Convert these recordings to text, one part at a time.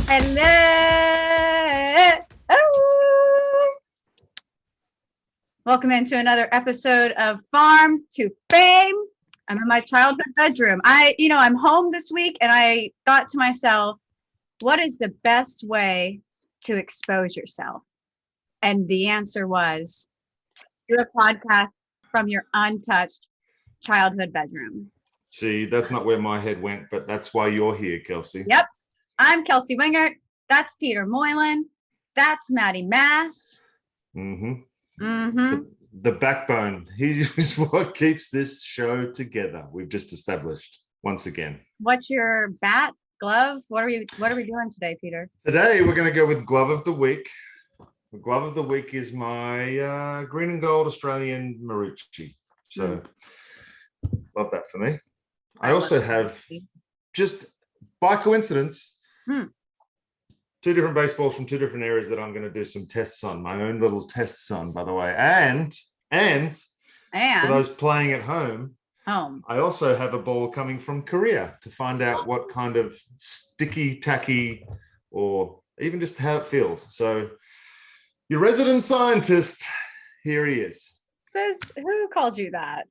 Hello. Oh. Welcome into another episode of Farm to Fame. I'm in my childhood bedroom. I'm home this week, and I thought to myself, what is the best way to expose yourself? And the answer was do a podcast from your untouched childhood bedroom. See, that's not where my head went, but that's why you're here, Kelsey. Yep. I'm Kelsey Wingert. That's Peter Moylan. That's Maddie Mass. The backbone. He's what keeps this show together. We've just established once again. What's your bat, glove? What are we doing today, Peter? Today we're going to go with glove of the week. The glove of the week is my green and gold Australian Marucci. So love that for me. I also have, just by coincidence, two different baseballs from two different areas that I'm going to do some tests on. My own little tests on, by the way. And for those playing at home, I also have a ball coming from Korea to find out what kind of sticky, tacky, or even just how it feels. So your resident scientist, here he is. Says, who called you that?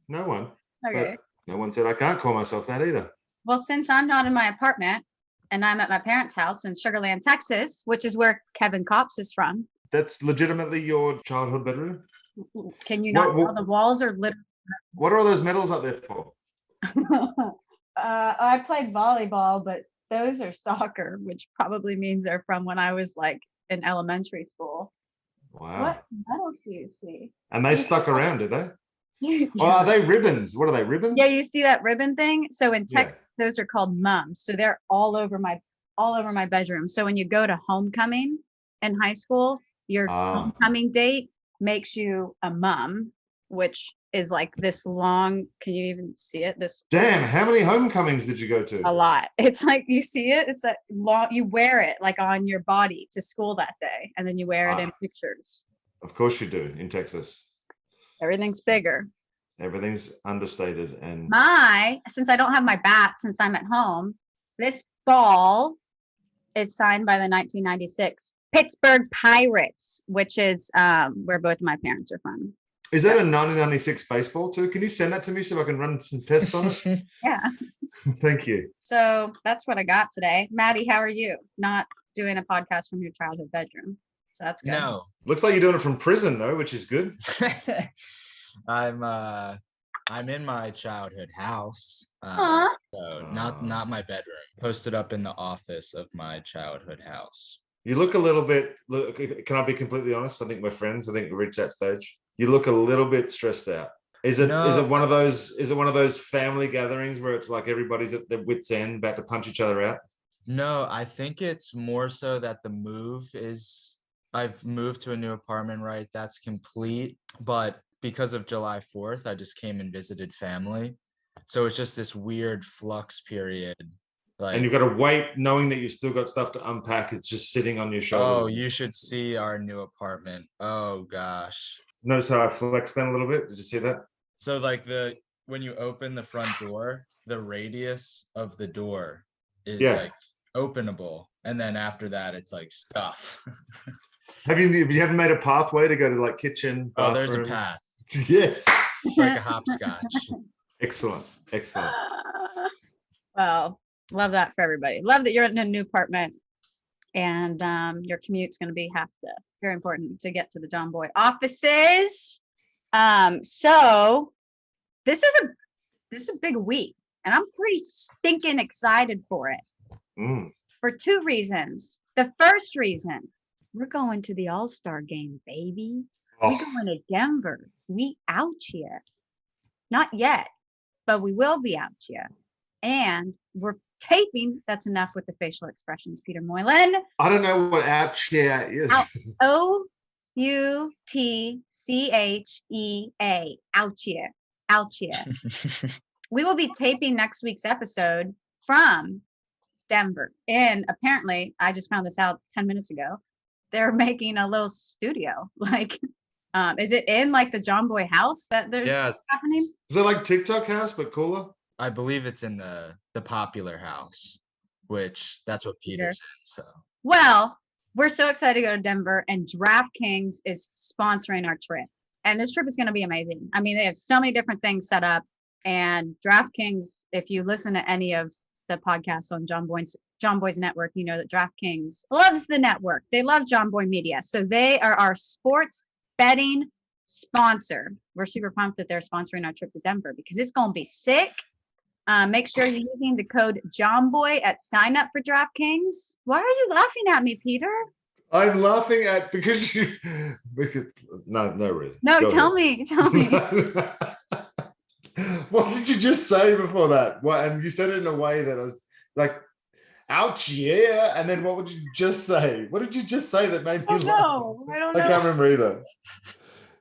No one. Okay. No one said I can't call myself that either. Well, since I'm not in my apartment and I'm at my parents' house in Sugar Land, Texas, which is where Kevin Copps is from. That's legitimately your childhood bedroom? Can you not tell the walls are literally... What are all those medals up there for? I played volleyball, but those are soccer, which probably means they're from when I was like in elementary school. Wow. What medals do you see? And they stuck around, did they? Yeah. Oh, are they ribbons? What are they, ribbons? Yeah, you see that ribbon thing? So in Texas, those are called mums. So they're all over my bedroom. So when you go to homecoming in high school, your homecoming date makes you a mum, which is like this long. Can you even see it? Damn, how many homecomings did you go to? A lot. It's like, you see it? It's like long. You wear it like on your body to school that day, and then you wear it in pictures. Of course you do in Texas. Everything's bigger. Everything's understated. And since I don't have my bat, since I'm at home, this ball is signed by the 1996 Pittsburgh Pirates, which is where both of my parents are from. Is that a 1996 baseball too? Can you send that to me so I can run some tests on it? Yeah. Thank you. So that's what I got today. Maddie, how are you? Not doing a podcast from your childhood bedroom. So that's good. No. Looks like you're doing it from prison though, which is good. I'm in my childhood house. So not my bedroom. Posted up in the office of my childhood house. You look a little bit, can I be completely honest? I think we're friends. I think we reached that stage. You look a little bit stressed out. Is it one of those family gatherings where it's like everybody's at their wits' end about to punch each other out? No, I think it's more so that I've moved to a new apartment, right? That's complete. But because of July 4th, I just came and visited family. So it's just this weird flux period. And you've got to wait knowing that you've still got stuff to unpack. It's just sitting on your shoulders. Oh, you should see our new apartment. Oh, gosh. Notice how I flexed them a little bit? Did you see that? So like when you open the front door, the radius of the door is like openable. And then after that, it's like stuff. Have you made a pathway to go to like kitchen, bathroom? Oh, there's a path. Yes. It's like a hopscotch. Excellent. Well, love that for everybody. Love that you're in a new apartment, and your commute's going to be very important to get to the JOMBOY offices. So this is a big week, and I'm pretty stinking excited for it. For two reasons. The first reason, we're going to the All-Star game, baby. We're going to Denver. We out here. Not yet, but we will be out here. And we're taping. That's enough with the facial expressions, Peter Moylan. I don't know what out here is. Outchea. Out here. We will be taping next week's episode from Denver. And apparently, I just found this out 10 minutes ago, they're making a little studio. Like, is it in like the JOMBOY house that there's happening? Is it like TikTok house but cooler? I believe it's in the popular house. which that's what Peter said. So Well, we're so excited to go to Denver, and DraftKings is sponsoring our trip. And this trip is going to be amazing. I mean, they have so many different things set up. And DraftKings, if you listen to any of the podcasts on John Boy's network, you know that DraftKings loves the network. They love John Boy Media. So they are our sports betting sponsor. We're super pumped that they're sponsoring our trip to Denver because it's going to be sick. Make sure you're using the code JOMBOY at sign up for DraftKings. Why are you laughing at me, Peter? I'm laughing at because no reason. No, Go tell ahead. me. What did you just say before that? What? And you said it in a way that I was like, ouch, yeah. And then what would you just say? What did you just say that made me laugh? I don't know. I can't remember either.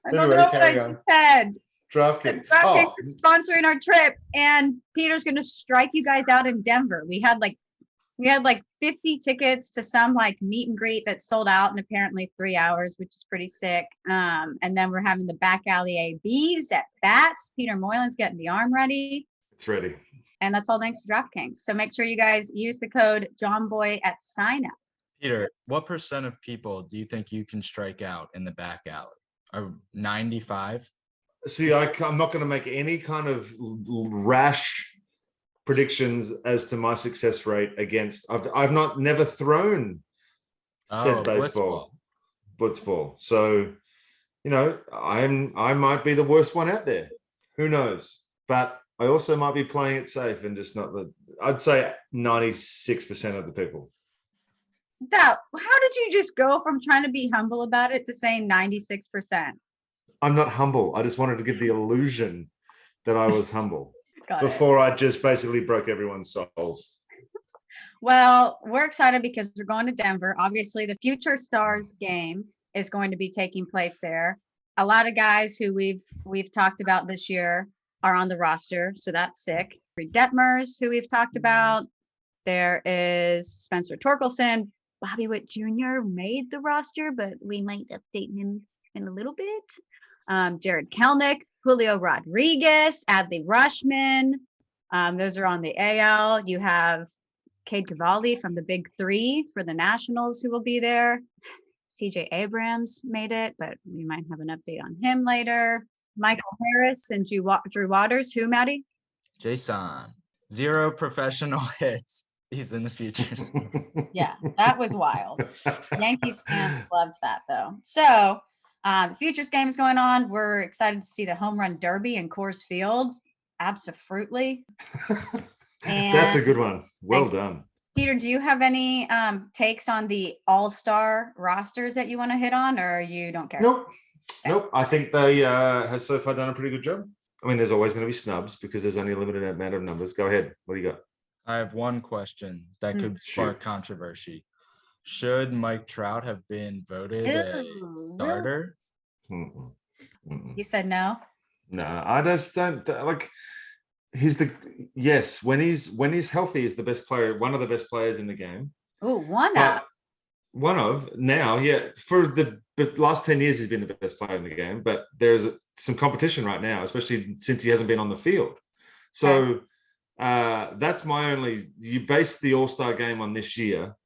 I don't know what I just said. DraftKings. DraftKings is sponsoring our trip, and Peter's going to strike you guys out in Denver. We had like 50 tickets to some like meet and greet that sold out in apparently 3 hours, which is pretty sick. And then we're having the back alley ABs at bats. Peter Moylan's getting the arm ready. It's ready. And that's all thanks to DraftKings. So make sure you guys use the code JOMBOY at sign up. Peter, what % of people do you think you can strike out in the back alley? Are 95? See, I'm not going to make any kind of rash predictions as to my success rate against. I've never thrown said baseball, blitzball. So, you know, I might be the worst one out there. Who knows? But I also might be playing it safe and just not I'd say 96% of the people. How did you just go from trying to be humble about it to saying 96%? I'm not humble. I just wanted to give the illusion that I was humble before I just basically broke everyone's souls. Well, we're excited because we're going to Denver. Obviously, the Future Stars game is going to be taking place there. A lot of guys who we've talked about this year are on the roster, so that's sick. Detmers, who we've talked about. There is Spencer Torkelson. Bobby Witt Jr. made the roster, but we might update him in a little bit. Jared Kelnick, Julio Rodriguez, Adley Rushman. Those are on the AL. You have Cade Cavalli from the Big Three for the Nationals who will be there. CJ Abrams made it, but we might have an update on him later. Michael Harris and Drew Waters. Who, Maddie? Jason. 0 professional hits. He's in the futures. Yeah, that was wild. Yankees fans loved that, though. So the futures game is going on. We're excited to see the home run derby in Coors Field. Absolutely. That's a good one. Well done. Peter, do you have any takes on the all-star rosters that you want to hit on, or you don't care? Nope. I think they have so far done a pretty good job. I mean, there's always going to be snubs because there's only a limited amount of numbers. Go ahead. What do you got? I have one question that could spark controversy. Should Mike Trout have been voted a starter? You said no? No, I just don't like. When he's healthy, he's the best player, one of the best players in the game. Oh, one of now, yeah. For the last 10 years, he's been the best player in the game. But there's some competition right now, especially since he hasn't been on the field. So that's my only. You base the All-Star game on this year,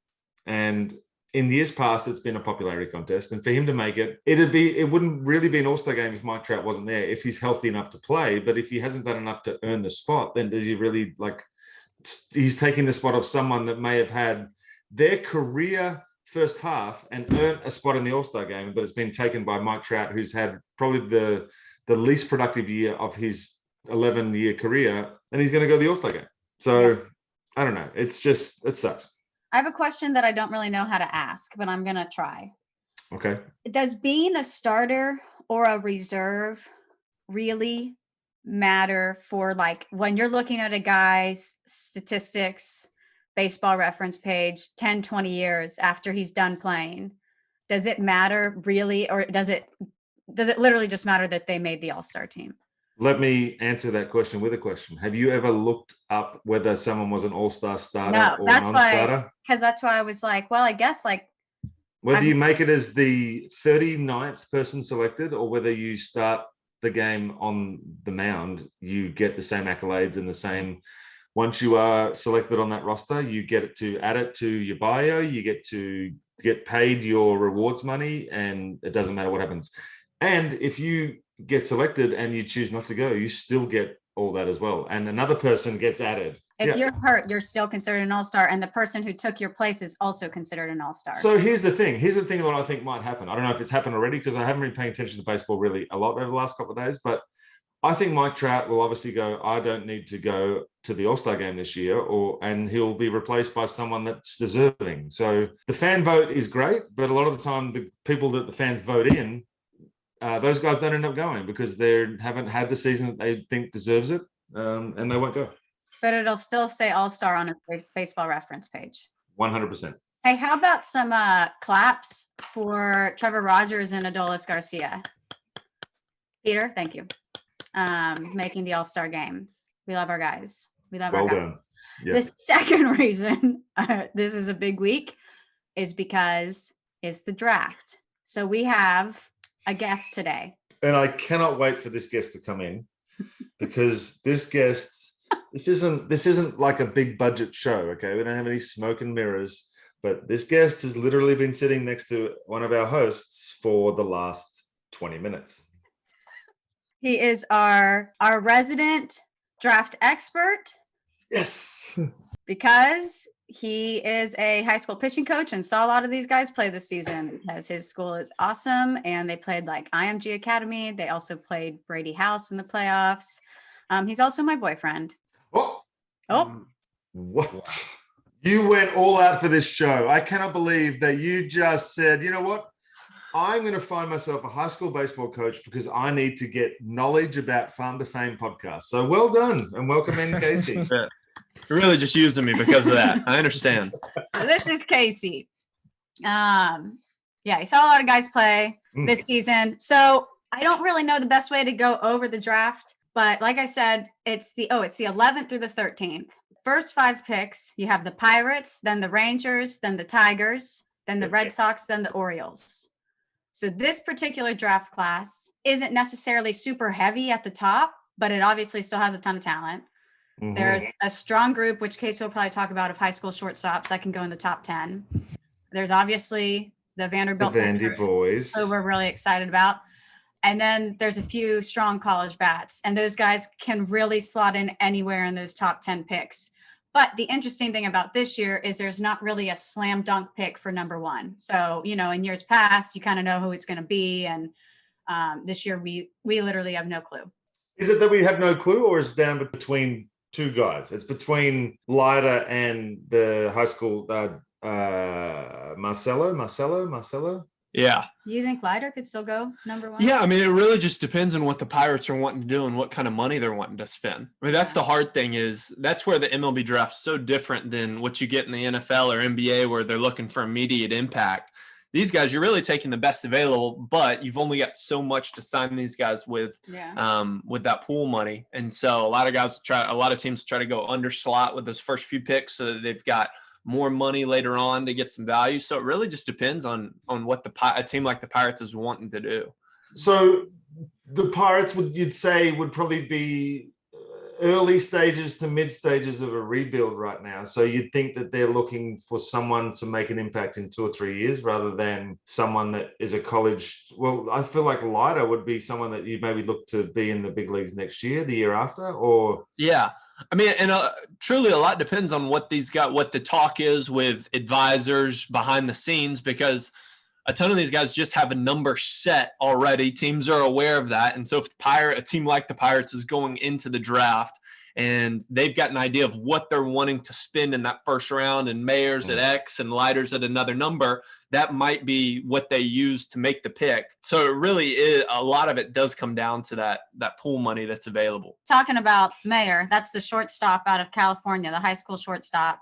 and in years past, it's been a popularity contest. And for him to make it, it wouldn't really be an All-Star game if Mike Trout wasn't there, if he's healthy enough to play. But if he hasn't done enough to earn the spot, then does he really he's taking the spot of someone that may have had their career first half and earned a spot in the All-Star game, but it's been taken by Mike Trout, who's had probably the least productive year of his 11-year career, and he's going to go to the All-Star game. So I don't know. It sucks. I have a question that I don't really know how to ask, but I'm going to try. Okay. Does being a starter or a reserve really matter for when you're looking at a guy's statistics, baseball reference page 10, 20 years after he's done playing? Does it matter really, or does it literally just matter that they made the All-Star team? Let me answer that question with a question. Have you ever looked up whether someone was an all-star starter or non-starter? Because that's why I was like, well, I guess whether you make it as the 39th person selected or whether you start the game on the mound, you get the same accolades and the same once you are selected on that roster, you get to add it to your bio. You get to get paid your rewards money, and it doesn't matter what happens. And if you get selected and you choose not to go, you still get all that as well. And another person gets added. If you're hurt, you're still considered an all-star, and the person who took your place is also considered an all-star. So here's the thing. Here's the thing that I think might happen. I don't know if it's happened already because I haven't been paying attention to baseball really a lot over the last couple of days, but I think Mike Trout will obviously go, I don't need to go to the All-Star game this year, and he'll be replaced by someone that's deserving. So the fan vote is great, but a lot of the time the people that the fans vote in, those guys don't end up going because they haven't had the season that they think deserves it, and they won't go. But it'll still say all-star on a baseball reference page. 100%. Hey, how about some claps for Trevor Rogers and Adolis Garcia? Peter, thank you. Making the all-star game. We love our guys. We love our guys. Well done. Yeah. The second reason this is a big week is because it's the draft. So we have a guest today. And I cannot wait for this guest to come in because this isn't like a big budget show. Okay. We don't have any smoke and mirrors, but this guest has literally been sitting next to one of our hosts for the last 20 minutes. He is our resident draft expert. Yes. Because he is a high school pitching coach and saw a lot of these guys play this season because his school is awesome. And they played like IMG Academy. They also played Brady House in the playoffs. He's also my boyfriend. Oh. What? Wow. You went all out for this show. I cannot believe that you just said, you know what? I'm going to find myself a high school baseball coach because I need to get knowledge about Farm to Fame podcast. So well done and welcome in, Casey. You're really just using me because of that. I understand. This is Casey. Yeah, he saw a lot of guys play this season. So I don't really know the best way to go over the draft, but like I said, it's the 11th through the 13th. First 5 picks, you have the Pirates, then the Rangers, then the Tigers, then the Red Sox, then the Orioles. So this particular draft class isn't necessarily super heavy at the top, but it obviously still has a ton of talent. Mm-hmm. There's a strong group, which Casey will probably talk about, of high school shortstops that can go in the top 10. There's obviously the Vanderbilt Vandy Boys, who we're really excited about. And then there's a few strong college bats, and those guys can really slot in anywhere in those top 10 picks. But the interesting thing about this year is there's not really a slam dunk pick for number 1. So, in years past, you kind of know who it's going to be. And this year, we literally have no clue. Is it that we have no clue, or is it down between 2 guys? It's between Leiter and the high school Marcelo? Yeah. You think Leiter could still go number 1? Yeah, I mean, it really just depends on what the Pirates are wanting to do and what kind of money they're wanting to spend. I mean, that's the hard thing is that's where the MLB draft's so different than what you get in the NFL or NBA where they're looking for immediate impact. These guys, you're really taking the best available, but you've only got so much to sign these guys with that pool money. And so a lot of teams try to go under slot with those first few picks so that they've got more money later on to get some value. So it really just depends on what a team like the Pirates is wanting to do. So the Pirates you'd say would probably be early stages to mid stages of a rebuild right now. So you'd think that they're looking for someone to make an impact in 2 or 3 years rather than someone that is a college. Well, I feel like Leiter would be someone that you maybe look to be in the big leagues next year, the year after, or. Yeah. I mean, and truly a lot depends on what the talk is with advisors behind the scenes, because a ton of these guys just have a number set already. Teams are aware of that. And so if a team like the Pirates is going into the draft and they've got an idea of what they're wanting to spend in that first round, and Meyer's at X and Leiter's at another number, that might be what they use to make the pick. So it really is, a lot of it does come down to that pool money that's available. Talking about Meyer, that's the shortstop out of California, the high school shortstop.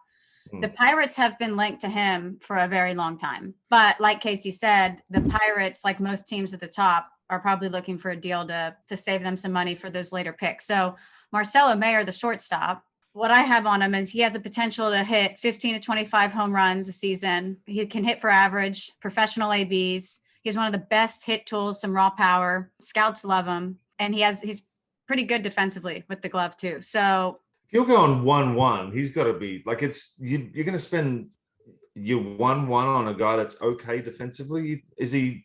The Pirates have been linked to him for a very long time. But like Casey said, the Pirates, like most teams at the top, are probably looking for a deal to save them some money for those later picks. So Marcelo Meyer, the shortstop, what I have on him is he has a potential to hit 15 to 25 home runs a season. He can hit for average, professional ABs. He has one of the best hit tools, some raw power. Scouts love him. And he's pretty good defensively with the glove too. So If you're going 1-1, he's got to be like you're going to spend your 1-1 on a guy that's okay defensively. Is he?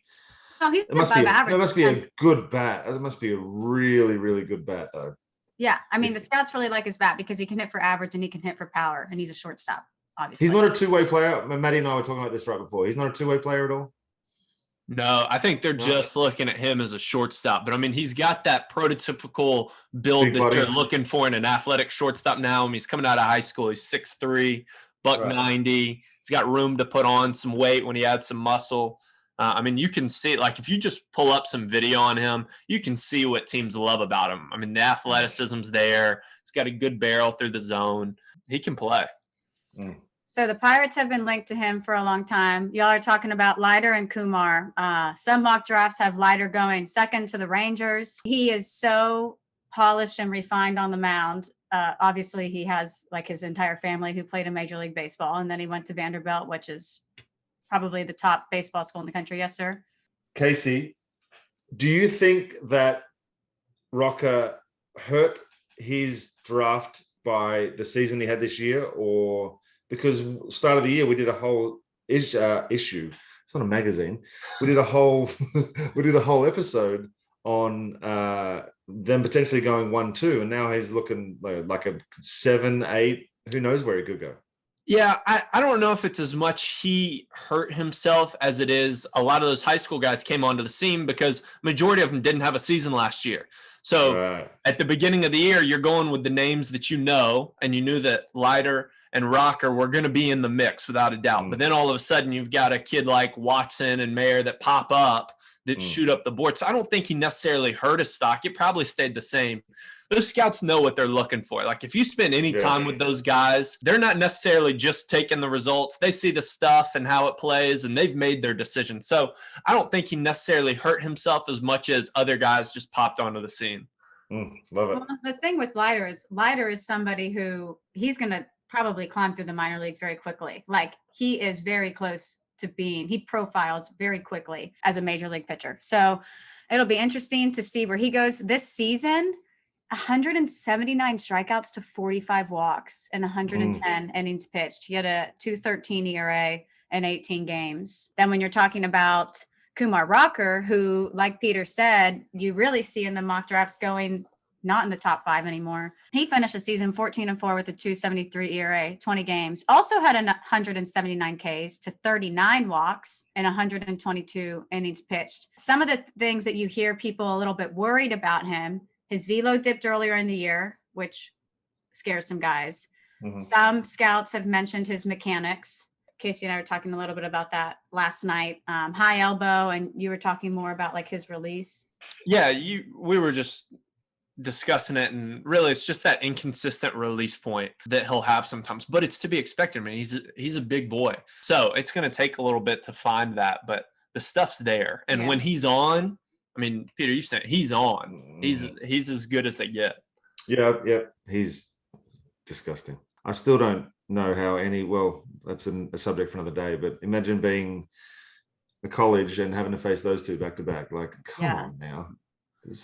Oh, he's It must above be. average. It must be a defense. good bat. It must be a really, really good bat, though. Yeah, I mean the scouts really like his bat because he can hit for average and he can hit for power, and he's a shortstop. Obviously, He's not a two-way player. Maddie and I were talking about this right before. He's not a two-way player at all. No, I think they're just looking at him as a shortstop. But I mean, he's got that prototypical build Big that body. you're looking for in an athletic shortstop now. I mean, he's coming out of high school. He's 6'3", buck Right. 90. He's got room to put on some weight when he adds some muscle. I mean, you can see, like, if you just pull up some video on him, you can see what teams love about him. I mean, the athleticism's there. He's got a good barrel through the zone. He can play. Mm. So the Pirates have been linked to him for a long time. Y'all are talking about Leiter and Kumar. Some mock drafts have Leiter going second to the Rangers. He is so polished and refined on the mound. Obviously, he has like his entire family who played in Major League Baseball, and then he went to Vanderbilt, which is probably the top baseball school in the country. Yes, sir. Casey, do you think that Rocker hurt his draft by the season he had this year, or because start of the year we did a whole issue? It's not a magazine. We did a whole episode on them potentially going 1-2, and now he's looking like a 7-8. Who knows where he could go? Yeah, I don't know if it's as much he hurt himself as it is a lot of those high school guys came onto the scene because majority of them didn't have a season last year. So at the beginning of the year, you're going with the names that you know, and you knew that Leiter and Rocker were going to be in the mix without a doubt. But then all of a sudden you've got a kid like Watson and Meyer that pop up that shoot up the board. So I don't think he necessarily hurt his stock. It probably stayed the same. Those scouts know what they're looking for. Like if you spend any time with those guys, they're not necessarily just taking the results. They see the stuff and how it plays, and they've made their decision. So I don't think he necessarily hurt himself as much as other guys just popped onto the scene. Love it. Well, the thing with Leiter is somebody who he's going to probably climb through the minor league very quickly. Like he is very close to he profiles very quickly as a major league pitcher. So it'll be interesting to see where he goes this season. 179 strikeouts to 45 walks and 110 innings pitched. He had a 2.13 ERA in 18 games. Then when you're talking about Kumar Rocker, who, like Peter said, you really see in the mock drafts going not in the top 5 anymore. He finished the season 14-4 with a 2.73 ERA, 20 games. Also had 179 Ks to 39 walks and 122 innings pitched. Some of the things that you hear people a little bit worried about him, his velo dipped earlier in the year, which scares some guys. Some scouts have mentioned his mechanics. Casey and I were talking a little bit about that last night. High elbow, and you were talking more about like his release. Yeah, we were just discussing it, and really it's just that inconsistent release point that he'll have sometimes, but it's to be expected. I mean, he's a big boy, so it's going to take a little bit to find that, but the stuff's there. And when he's on, I mean, Peter, you said he's on. He's as good as they get. Yeah, he's disgusting. I still don't know how that's a subject for another day, but imagine being a college and having to face those two back to back. Like, come on now.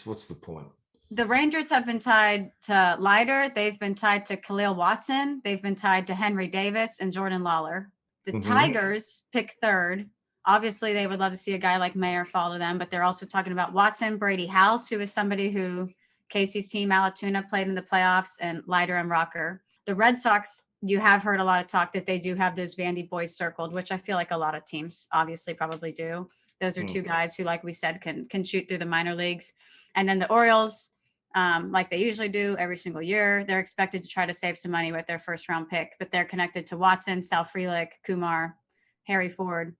What's the point? The Rangers have been tied to Leiter. They've been tied to Khalil Watson. They've been tied to Henry Davis and Jordan Lawler. The Tigers pick third. Obviously, they would love to see a guy like Meyer follow them, but they're also talking about Watson, Brady House, who is somebody who Casey's team, Alatuna, played in the playoffs, and Leiter and Rocker. The Red Sox, you have heard a lot of talk that they do have those Vandy Boys circled, which I feel like a lot of teams obviously probably do. Those are two guys who, like we said, can shoot through the minor leagues. And then the Orioles, like they usually do every single year, they're expected to try to save some money with their first-round pick, but they're connected to Watson, Sal Frelick, Kumar, Harry Ford.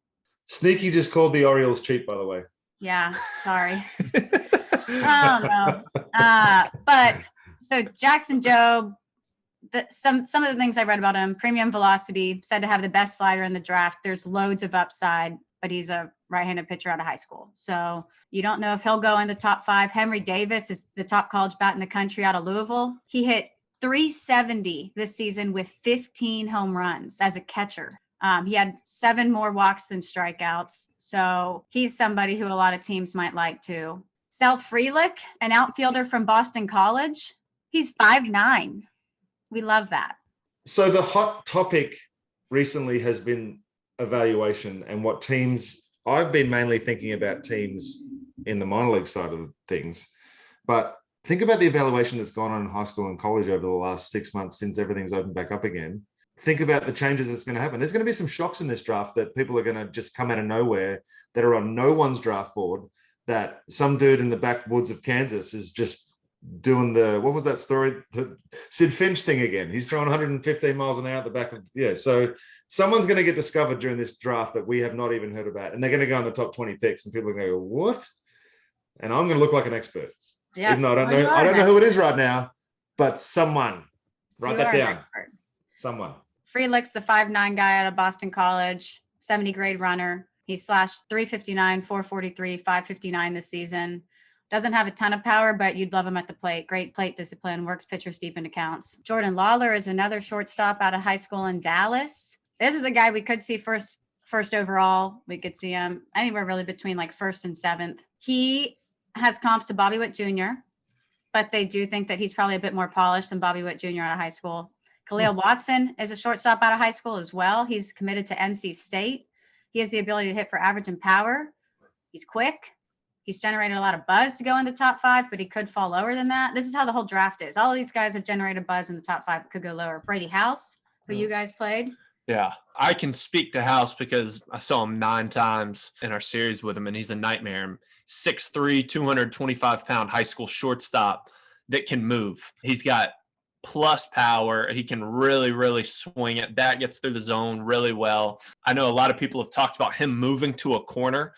Sneaky just called the Orioles cheap, by the way. Yeah, sorry. Oh, no. But so Jackson Jobe, some of the things I read about him, premium velocity, said to have the best slider in the draft. There's loads of upside, but he's a right-handed pitcher out of high school. So you don't know if he'll go in the top 5. Henry Davis is the top college bat in the country out of Louisville. He hit 370 this season with 15 home runs as a catcher. He had 7 more walks than strikeouts. So he's somebody who a lot of teams might like too. Sal Frelick, an outfielder from Boston College. He's 5'9". We love that. So the hot topic recently has been evaluation and what teams. I've been mainly thinking about teams in the minor league side of things, but think about the evaluation that's gone on in high school and college over the last 6 months since everything's opened back up again. Think about the changes that's going to happen. There's going to be some shocks in this draft that people are going to just come out of nowhere that are on no one's draft board, that some dude in the backwoods of Kansas is just doing what was that story? The Sid Finch thing again. He's throwing 115 miles an hour at the back of, so someone's going to get discovered during this draft that we have not even heard about. And they're going to go in the top 20 picks and people are going to go, what? And I'm going to look like an expert. Yeah. Even though I don't know who it is right now, but someone, write that down. Someone. Freelick's the 5'9" guy out of Boston College, 70 grade runner. He slashed 359, 443, 559 this season. Doesn't have a ton of power, but you'd love him at the plate. Great plate discipline, works pitchers deep into counts. Jordan Lawler is another shortstop out of high school in Dallas. This is a guy we could see first overall. We could see him anywhere really between like first and seventh. He has comps to Bobby Witt Jr., but they do think that he's probably a bit more polished than Bobby Witt Jr. out of high school. Khalil Watson is a shortstop out of high school as well. He's committed to NC State. He has the ability to hit for average and power. He's quick. He's generated a lot of buzz to go in the top 5, but he could fall lower than that. This is how the whole draft is. All of these guys have generated buzz in the top 5. It could go lower. Brady House, who you guys played. Yeah, I can speak to House because I saw him 9 times in our series with him, and he's a nightmare. 6'3", 225-pound high school shortstop that can move. He's got plus power. He can really, really swing it. That gets through the zone really well. I know a lot of people have talked about him moving to a corner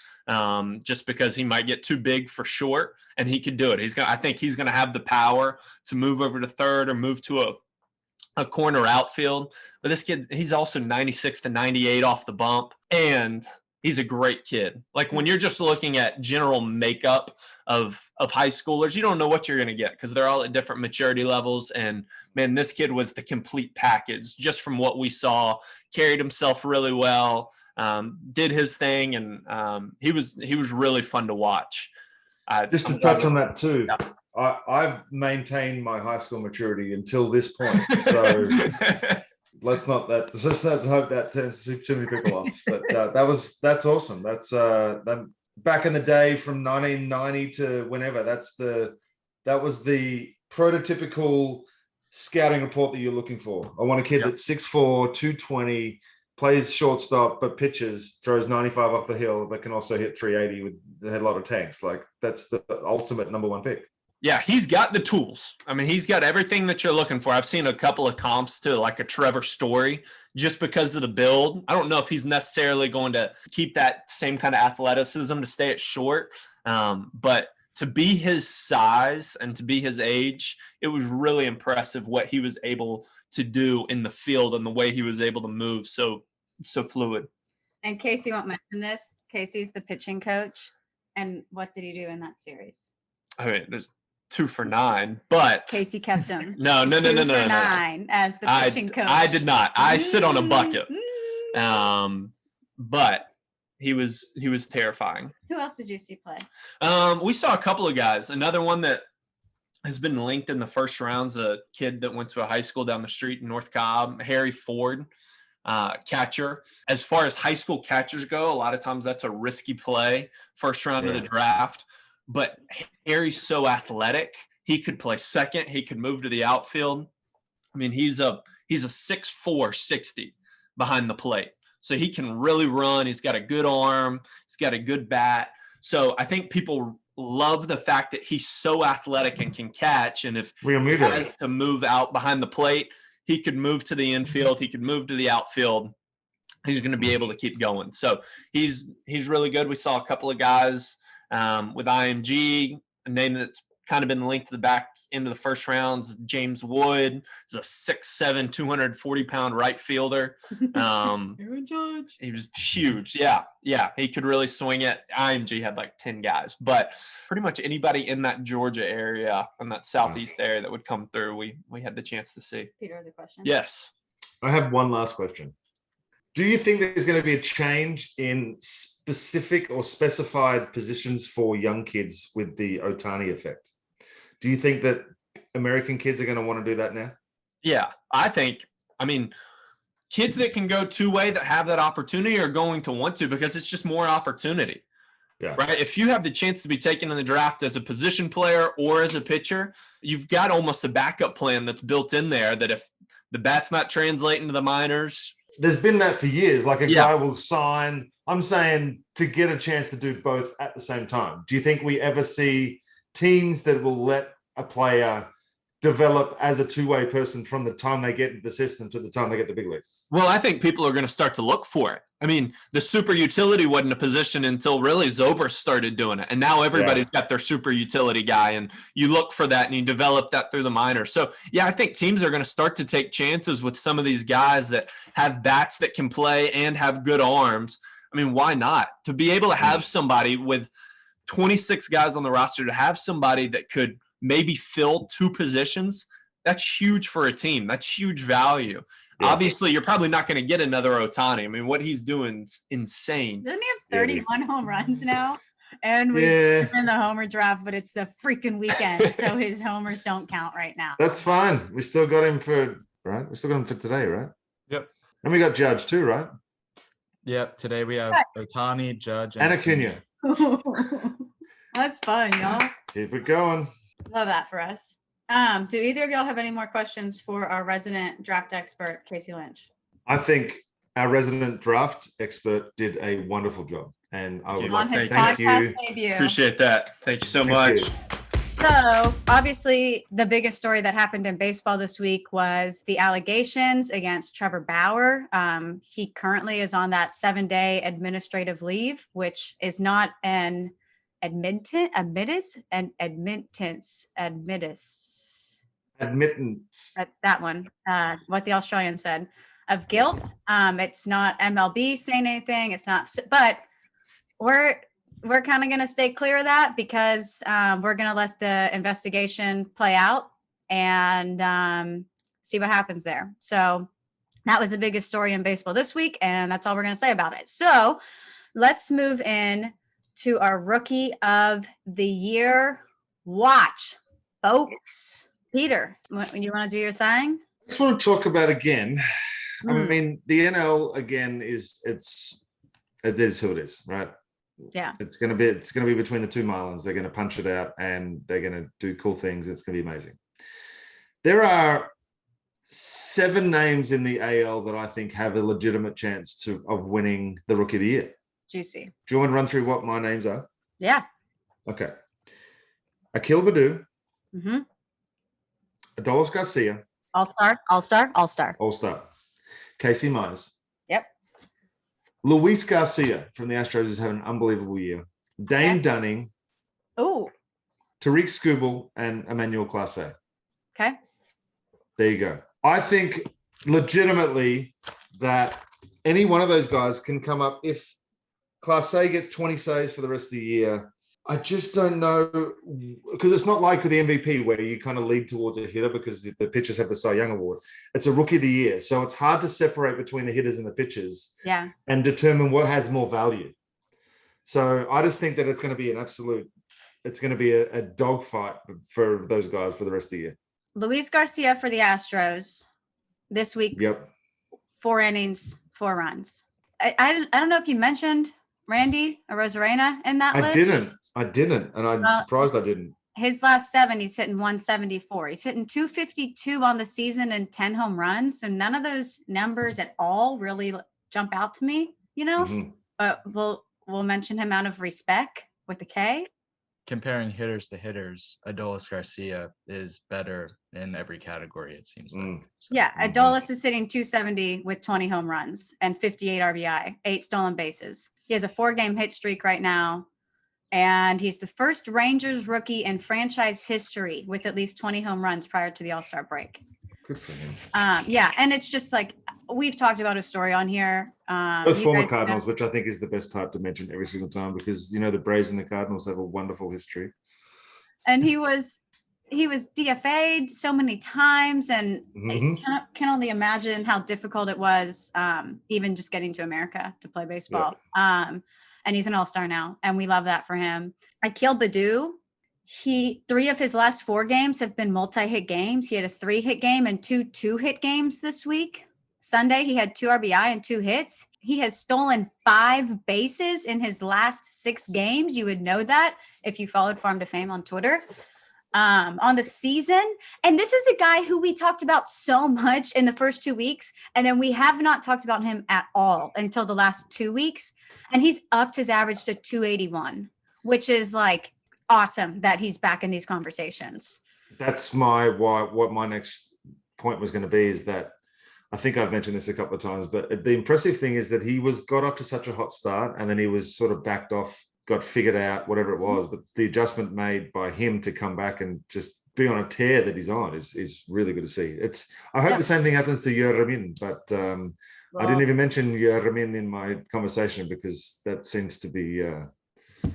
just because he might get too big for short, and he could do it. I think he's going to have the power to move over to third or move to a corner outfield. But this kid, he's also 96 to 98 off the bump, and he's a great kid. Like when you're just looking at general makeup of high schoolers, you don't know what you're going to get because they're all at different maturity levels. And man, this kid was the complete package just from what we saw. Carried himself really well, did his thing, and he was really fun to watch. Just to touch on that too, yeah. I've maintained my high school maturity until this point. So let's not hope that turns too many people off. But that's awesome. That's that back in the day from 1990 to whenever. That was the prototypical scouting report that you're looking for. I want a kid that's 6'4", 220, plays shortstop, but pitches, throws 95 off the hill, but can also hit 380 with a lot of tanks. Like that's the ultimate number 1 pick. Yeah, he's got the tools. I mean, he's got everything that you're looking for. I've seen a couple of comps to like a Trevor Story just because of the build. I don't know if he's necessarily going to keep that same kind of athleticism to stay at short. But to be his size and to be his age, it was really impressive what he was able to do in the field and the way he was able to move so fluid. And Casey won't mention this. Casey's the pitching coach. And what did he do in that series? I mean, there's 2 for 9, but Casey kept him. No. 9 as the pitching coach. I did not. I sit on a bucket. But he was terrifying. Who else did you see play? We saw a couple of guys. Another one that has been linked in the first round's a kid that went to a high school down the street in North Cobb, Harry Ford, catcher. As far as high school catchers go, a lot of times that's a risky play, first round of the draft. But Harry's so athletic. He could play second. He could move to the outfield. I mean, he's a 6'4", 60 behind the plate. So he can really run. He's got a good arm. He's got a good bat. So I think people love the fact that he's so athletic and can catch. And if he has to move out behind the plate, he could move to the infield. He could move to the outfield. He's going to be able to keep going. So he's really good. We saw a couple of guys with IMG, a name that's kind of been linked to the back end of the first rounds. James Wood is a 6'7", 240-pound right fielder. Aaron Judge. He was huge. Yeah. He could really swing it. IMG had like 10 guys. But pretty much anybody in that Georgia area and that southeast area that would come through, we had the chance to see. Peter has a question. Yes. I have one last question. Do you think there's going to be a change in specific or specified positions for young kids with the Ohtani effect? Do you think that American kids are going to want to do that now? Yeah, I mean, kids that can go two-way that have that opportunity are going to want to because it's just more opportunity. Yeah. Right. If you have the chance to be taken in the draft as a position player or as a pitcher, you've got almost a backup plan that's built in there that if the bat's not translating to the minors. There's been that for years. Like a Yeah. guy will sign. I'm saying to get a chance to do both at the same time. Do you think we ever see teams that will let a player develop as a two-way person from the time they get into the system to the time they get the big leagues? Well, I think people are going to start to look for it. I mean, the super utility wasn't a position until really Zobrist started doing it. And now everybody's got their super utility guy, and you look for that and you develop that through the minors. So, yeah, I think teams are going to start to take chances with some of these guys that have bats that can play and have good arms. I mean, why not? To be able to have somebody with 26 guys on the roster, to have somebody that could maybe fill two positions, that's huge for a team. That's huge value. Yeah. Obviously, you're probably not going to get another Ohtani. I mean, what he's doing is insane. Doesn't he have 31 home runs now? And we're in the homer draft, but it's the freaking weekend, so his homers don't count right now. That's fine. We still got him for today, right? Yep. And we got Judge too, right? Yep. Today we have Ohtani, Judge, and Acuna. That's fun, y'all. Keep it going. Love that for us. Do either of y'all have any more questions for our resident draft expert, Tracy Lynch? I think our resident draft expert did a wonderful job. And I would like to thank you. Debut. Appreciate that. Thank you so much. So obviously the biggest story that happened in baseball this week was the allegations against Trevor Bauer. He currently is on that 7-day administrative leave, which is not an admittance. That one, what the Australian said of guilt. It's not MLB saying anything. It's not, but we're kind of going to stay clear of that because we're going to let the investigation play out and see what happens there. So that was the biggest story in baseball this week, and that's all we're going to say about it. So let's move in to our rookie of the year watch, folks. Peter, you want to do your thing? I just want to talk about again. I mean, the NL again it is who it is, right? Yeah. It's gonna be between the two Marlins. They're gonna punch it out and they're gonna do cool things. It's gonna be amazing. There are 7 names in the AL that I think have a legitimate chance of winning the Rookie of the Year. Juicy. Do you want to run through what my names are? Yeah. Okay. Akil Baddoo. Mm-hmm. Adolis Garcia. All-star. Casey Myers. Yep. Luis Garcia from the Astros is having an unbelievable year. Dane Dunning. Oh. Tariq Skubal and Emmanuel Clase. Okay. There you go. I think legitimately that any one of those guys can come up if Clase gets 20 saves for the rest of the year. I just don't know, because it's not like with the MVP where you kind of lead towards a hitter because the pitchers have the Cy Young Award. It's a Rookie of the Year. So it's hard to separate between the hitters and the pitchers and determine what has more value. So I just think that it's going to be a dogfight for those guys for the rest of the year. Luis Garcia for the Astros this week. Yep. 4 innings, 4 runs. I don't know if you mentioned Randy Arozarena in that list. I didn't. And I'm surprised I didn't. His last 7, he's hitting 174. He's hitting 252 on the season and 10 home runs. So none of those numbers at all really jump out to me, but we'll mention him out of respect with a K. Comparing hitters to hitters, Adolis Garcia is better in every category, it seems like. So. Yeah, Adolis is hitting 270 with 20 home runs and 58 RBI, 8 stolen bases. He has a 4-game hit streak right now, and he's the first Rangers rookie in franchise history with at least 20 home runs prior to the All-Star break. Good for him. And it's just like we've talked about his story on here. Both former Cardinals, which I think is the best part to mention every single time because the Braves and the Cardinals have a wonderful history. And he was DFA'd so many times, and I can only imagine how difficult it was, even just getting to America to play baseball. And he's an all-star now, and we love that for him. Akil Baddoo Three of his last 4 games have been multi-hit games. He had a 3-hit game and 2 2-hit games this week. Sunday, he had 2 RBI and 2 hits. He has stolen 5 bases in his last 6 games. You would know that if you followed Farm to Fame on Twitter. On the season. And this is a guy who we talked about so much in the first 2 weeks. And then we have not talked about him at all until the last 2 weeks. And he's upped his average to 281, which is like awesome that he's back in these conversations. That's what my next point was going to be, is that I think I've mentioned this a couple of times, but the impressive thing is that he got off to such a hot start, and then he was sort of backed off, got figured out, whatever it was. But the adjustment made by him to come back and just be on a tear that he's on is really good to see. I hope the same thing happens to Yerramin, but I didn't even mention Yerramin in my conversation because that seems to be.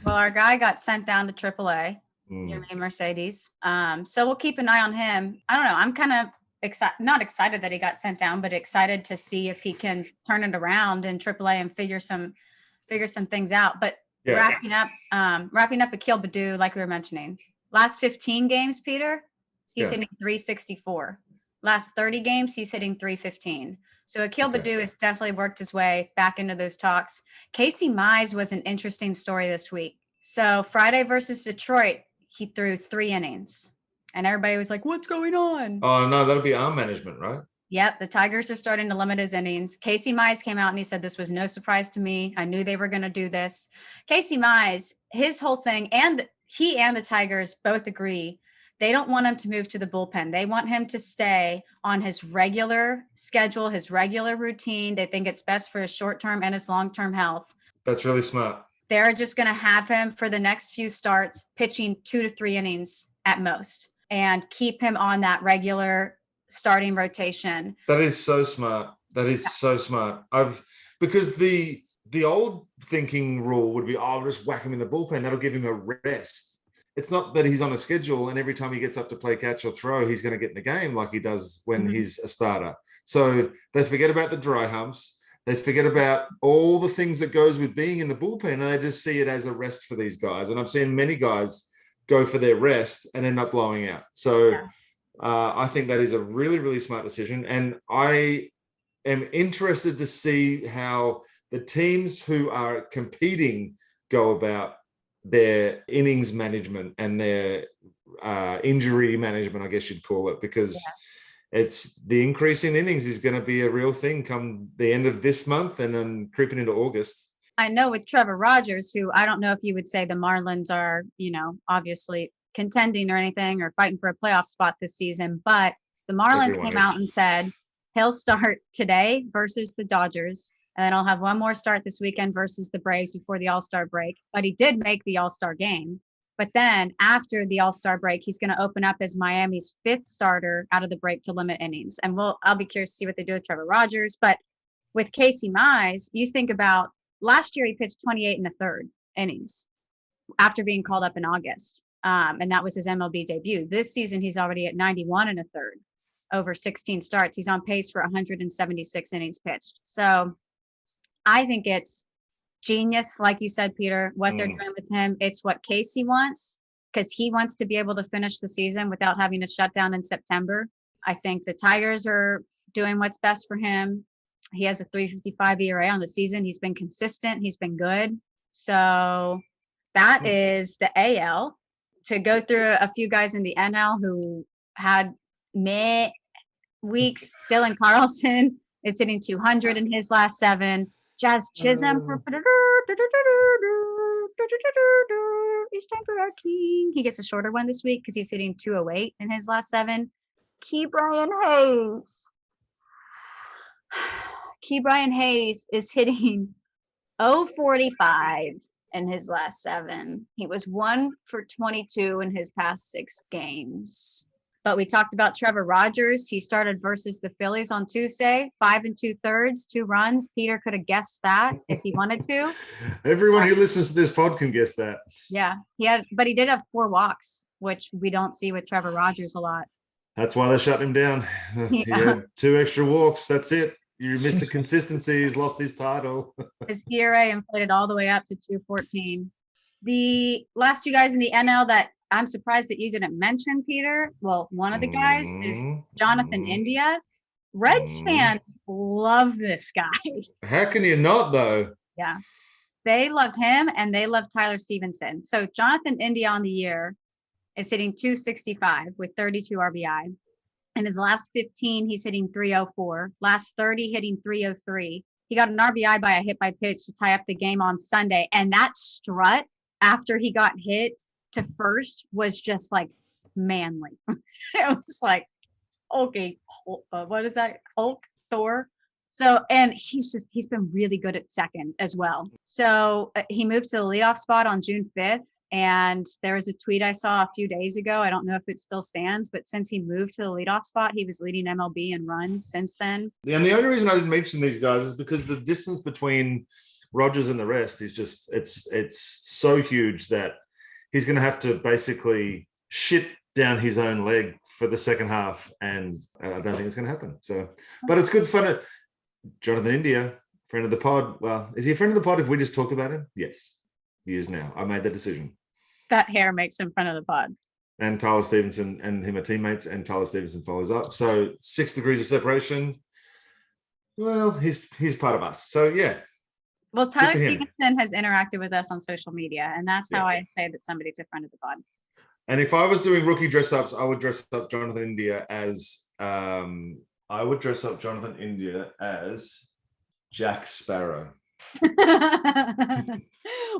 Well, our guy got sent down to AAA, Yermin Mercedes. So we'll keep an eye on him. I don't know. I'm kind of not excited that he got sent down, but excited to see if he can turn it around in AAA and figure some things out. But wrapping up Akil Baddoo, like we were mentioning, last 15 games, Peter, he's hitting 364. Last 30 games, he's hitting 315. So Akil Baddoo has definitely worked his way back into those talks. Casey Mize was an interesting story this week. So Friday versus Detroit, he threw 3 innings. And everybody was like, what's going on? Oh, no, that'll be arm management, right? Yep, the Tigers are starting to limit his innings. Casey Mize came out and he said, this was no surprise to me. I knew they were going to do this. Casey Mize, his whole thing, and he and the Tigers both agree, they don't want him to move to the bullpen. They want him to stay on his regular schedule, his regular routine. They think it's best for his short-term and his long-term health. That's really smart. They're just going to have him for the next few starts, pitching 2 to 3 innings at most, and keep him on that regular starting rotation. That is so smart. That is so smart. Because the old thinking rule would be, I'll just whack him in the bullpen. That'll give him a rest. It's not that he's on a schedule and every time he gets up to play catch or throw, he's going to get in the game like he does when he's a starter. So they forget about the dry humps. They forget about all the things that goes with being in the bullpen, and they just see it as a rest for these guys. And I've seen many guys go for their rest and end up blowing out. So I think that is a really, really smart decision. And I am interested to see how the teams who are competing go about their innings management and their injury management, I guess you'd call it, because it's the increase in innings is going to be a real thing come the end of this month and then creeping into August. I know with Trevor Rogers, who I don't know if you would say the Marlins are, obviously contending or anything or fighting for a playoff spot this season, but the Marlins came out and said he'll start today versus the Dodgers, and then I'll have one more start this weekend versus the Braves before the All-Star break. But he did make the All-Star game. But then after the All-Star break, he's going to open up as Miami's 5th starter out of the break to limit innings. And I'll be curious to see what they do with Trevor Rogers. But with Casey Mize, you think about last year he pitched 28 1/3 innings after being called up in August. And that was his MLB debut. This season, he's already at 91 1/3 over 16 starts. He's on pace for 176 innings pitched. So I think it's genius, like you said, Peter, what they're doing with him. It's what Casey wants, because he wants to be able to finish the season without having to shut down in September. I think the Tigers are doing what's best for him. He has a 3.55 ERA on the season. He's been consistent. He's been good. So that is the AL. To go through a few guys in the NL who had meh weeks, Dylan Carlson is hitting 200 in his last 7. Jazz Chisholm Eastern Career King. He gets a shorter one this week because he's hitting 208 in his last 7. Ke'Bryan Hayes is hitting 045 in his last 7. He was 1 for 22 in his past 6 games. But we talked about Trevor Rogers. He started versus the Phillies on Tuesday, 5 2/3, 2 runs. Peter could have guessed that if he wanted to. Everyone who listens to this pod can guess that. Yeah, but he did have 4 walks, which we don't see with Trevor Rogers a lot. That's why they shut him down. He had 2 extra walks. That's it. You missed the consistency. He's lost his title. His ERA inflated all the way up to 2.14. The last 2 guys in the NL that I'm surprised that you didn't mention Peter. Well, one of the guys is Mm, Jonathan mm, India. Reds mm. fans love this guy. How can you not though? Yeah. They loved him and they loved Tyler Stevenson. So Jonathan India on the year is hitting 265 with 32 RBI. In his last 15, he's hitting 304. Last 30, hitting 303. He got an RBI by a hit by pitch to tie up the game on Sunday. And that strut after he got hit to first was just like manly. It was like, okay, what is that? Hulk, Thor. So, and he's been really good at second as well. So he moved to the leadoff spot on June 5th. And there was a tweet I saw a few days ago. I don't know if it still stands, but since he moved to the leadoff spot, he was leading MLB in runs since then. And the only reason I didn't mention these guys is because the distance between Rogers and the rest is just, it's so huge that he's going to have to basically shit down his own leg for the second half. And I don't think it's going to happen. So, but it's good fun. Jonathan India, friend of the pod. Well, is he a friend of the pod if we just talked about him? Yes, he is now. I made that decision. That hair makes him friend of the pod. And Tyler Stevenson and him are teammates, and Tyler Stevenson follows up. So 6 degrees of separation. Well, he's part of us. So yeah. Well, Tyler for him. Stevenson has interacted with us on social media, and that's how I say that somebody's a friend of the pod. And if I was doing rookie dress ups, I would dress up Jonathan India as Jack Sparrow.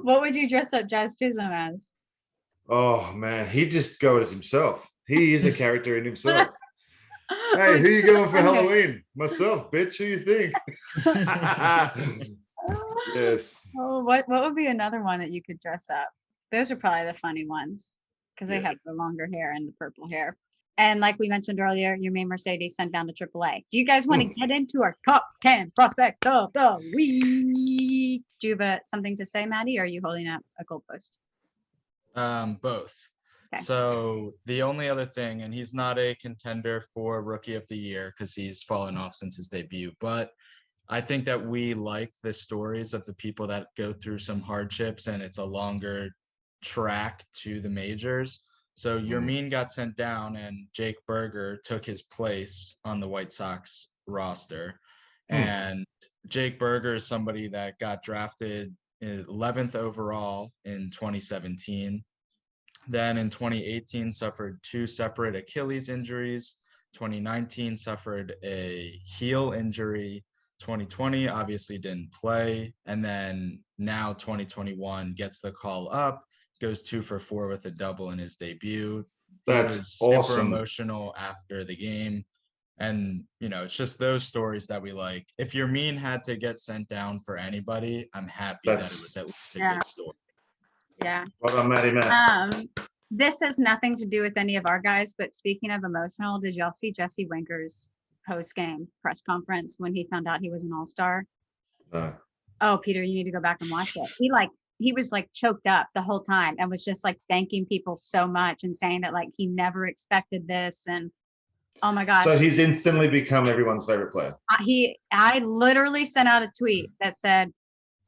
What would you dress up Jazz Chisholm as? Oh man, he'd just go as himself. He is a character in himself. Hey, who you going for Halloween? Myself, bitch. Who you think? Yes. Oh, what would be another one that you could dress up? Those are probably the funny ones because they have the longer hair and the purple hair. And like we mentioned earlier, your main Mercedes sent down to AAA. Do you guys want to get into our top 10 prospect of the week? Do you have something to say, Maddie, or are you holding up a goalpost? Both. Okay. So the only other thing, and he's not a contender for Rookie of the Year because he's fallen off since his debut, but I think that we like the stories of the people that go through some hardships and it's a longer track to the majors. So Yermin got sent down and Jake Berger took his place on the White Sox roster. And Jake Berger is somebody that got drafted 11th overall in 2017. Then in 2018 suffered 2 separate Achilles injuries. 2019 suffered a heel injury. 2020 obviously didn't play. And then now 2021 gets the call up, goes 2 for 4 with a double in his debut. That's he was awesome. Super emotional after the game. And, you know, it's just those stories that we like. If Yermin had to get sent down for anybody, I'm happy that it was at least a good story. Yeah. Well done, Maddie. This has nothing to do with any of our guys, but speaking of emotional, did y'all see Jesse Winker's post-game press conference when he found out he was an all-star? No. Oh, Peter, you need to go back and watch it. He was like choked up the whole time and was just like thanking people so much and saying that like he never expected this. And oh my gosh. So he's instantly become everyone's favorite player. I literally sent out a tweet that said,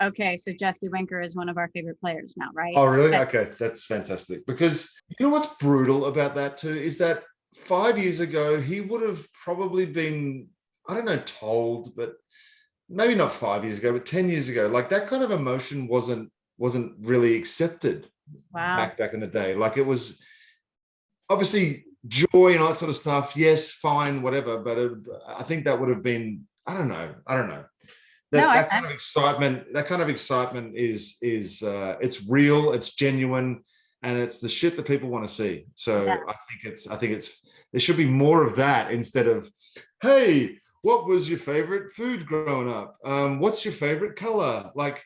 okay, so Jesse Winker is one of our favorite players now, right? Oh, really? Okay, that's fantastic. Because you know what's brutal about that too is that 5 years ago, he would have probably been, I don't know, told, but maybe not 5 years ago, but 10 years ago, like that kind of emotion wasn't really accepted. Wow. back in the day. Like it was obviously joy and all that sort of stuff. Yes, fine, whatever. But I think that would have been, I don't know. That kind of excitement is it's real, it's genuine, and it's the shit that people want to see. So yeah. I think it's there should be more of that instead of, hey, what was your favorite food growing up? What's your favorite color? Like,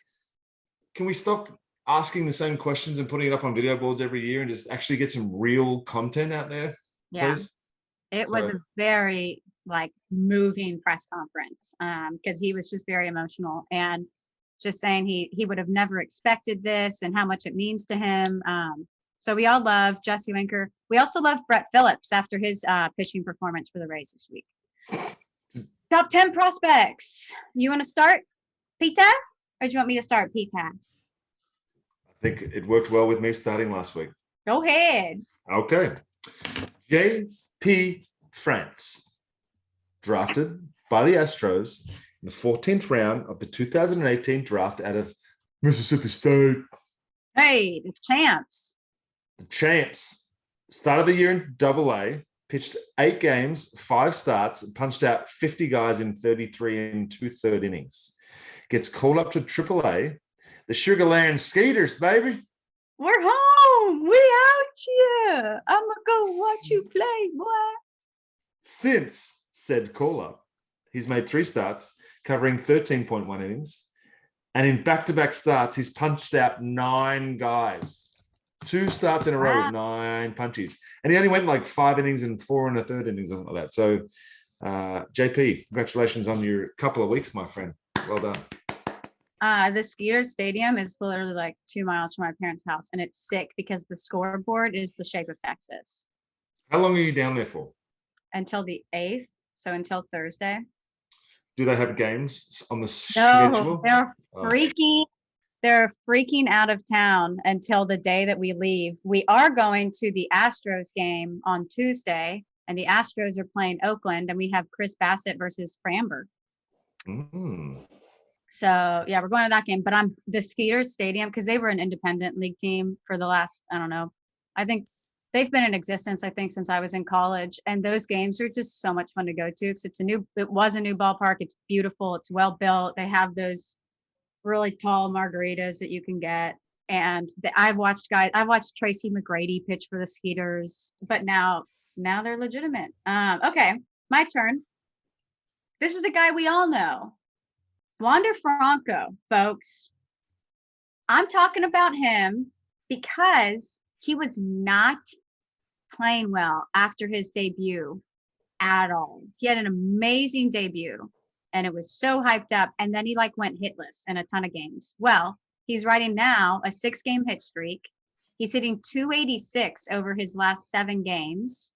can we stop asking the same questions and putting it up on video boards every year and just actually get some real content out there? Yeah, please? It was a very moving press conference because he was just very emotional and just saying he would have never expected this and how much it means to him. So we all love Jesse Winker. We also love Brett Phillips after his pitching performance for the Rays this week. Top 10 prospects. You want to start, Pita? Or do you want me to start, Pita? I think it worked well with me starting last week. Go ahead. Okay. J.P. France, drafted by the Astros in the 14th round of the 2018 draft out of Mississippi State. Hey, the champs. The champs started the year in AA, pitched 8 games, 5 starts, and punched out 50 guys in 33 and 2/3 innings. Gets called up to AAA. The Sugar Land Skeeters, baby. We're home. We out here. I'm going to go watch you play, boy. Since said call-up, he's made 3 starts, covering 13.1 innings. And in back-to-back starts, he's punched out 9 guys. 2 starts in a row with 9 punches. And he only went like 5 innings and 4 1/3 innings, something like that. So, JP, congratulations on your couple of weeks, my friend. Well done. The Skeeter Stadium is literally like 2 miles from my parents' house, and it's sick because the scoreboard is the shape of Texas. How long are you down there for? Until the 8th, so until Thursday. Do they have games on the No, schedule? they're Oh. freaking out of town until the day that we leave. We are going to the Astros game on Tuesday, and the Astros are playing Oakland, and we have Chris Bassett versus Framber. Mm. So yeah, we're going to that game. But I'm the Skeeters Stadium because they were an independent league team for the last, I don't know, I think they've been in existence, I think, since I was in college. And those games are just so much fun to go to because it was a new ballpark. It's beautiful. It's well built. They have those really tall margaritas that you can get. And I've watched Tracy McGrady pitch for the Skeeters, but now they're legitimate. Okay, my turn. This is a guy we all know. Wander Franco, folks. I'm talking about him because he was not playing well after his debut at all. He had an amazing debut and it was so hyped up. And then he went hitless in a ton of games. Well, he's riding now a 6-game hit streak. He's hitting 286 over his last 7 games.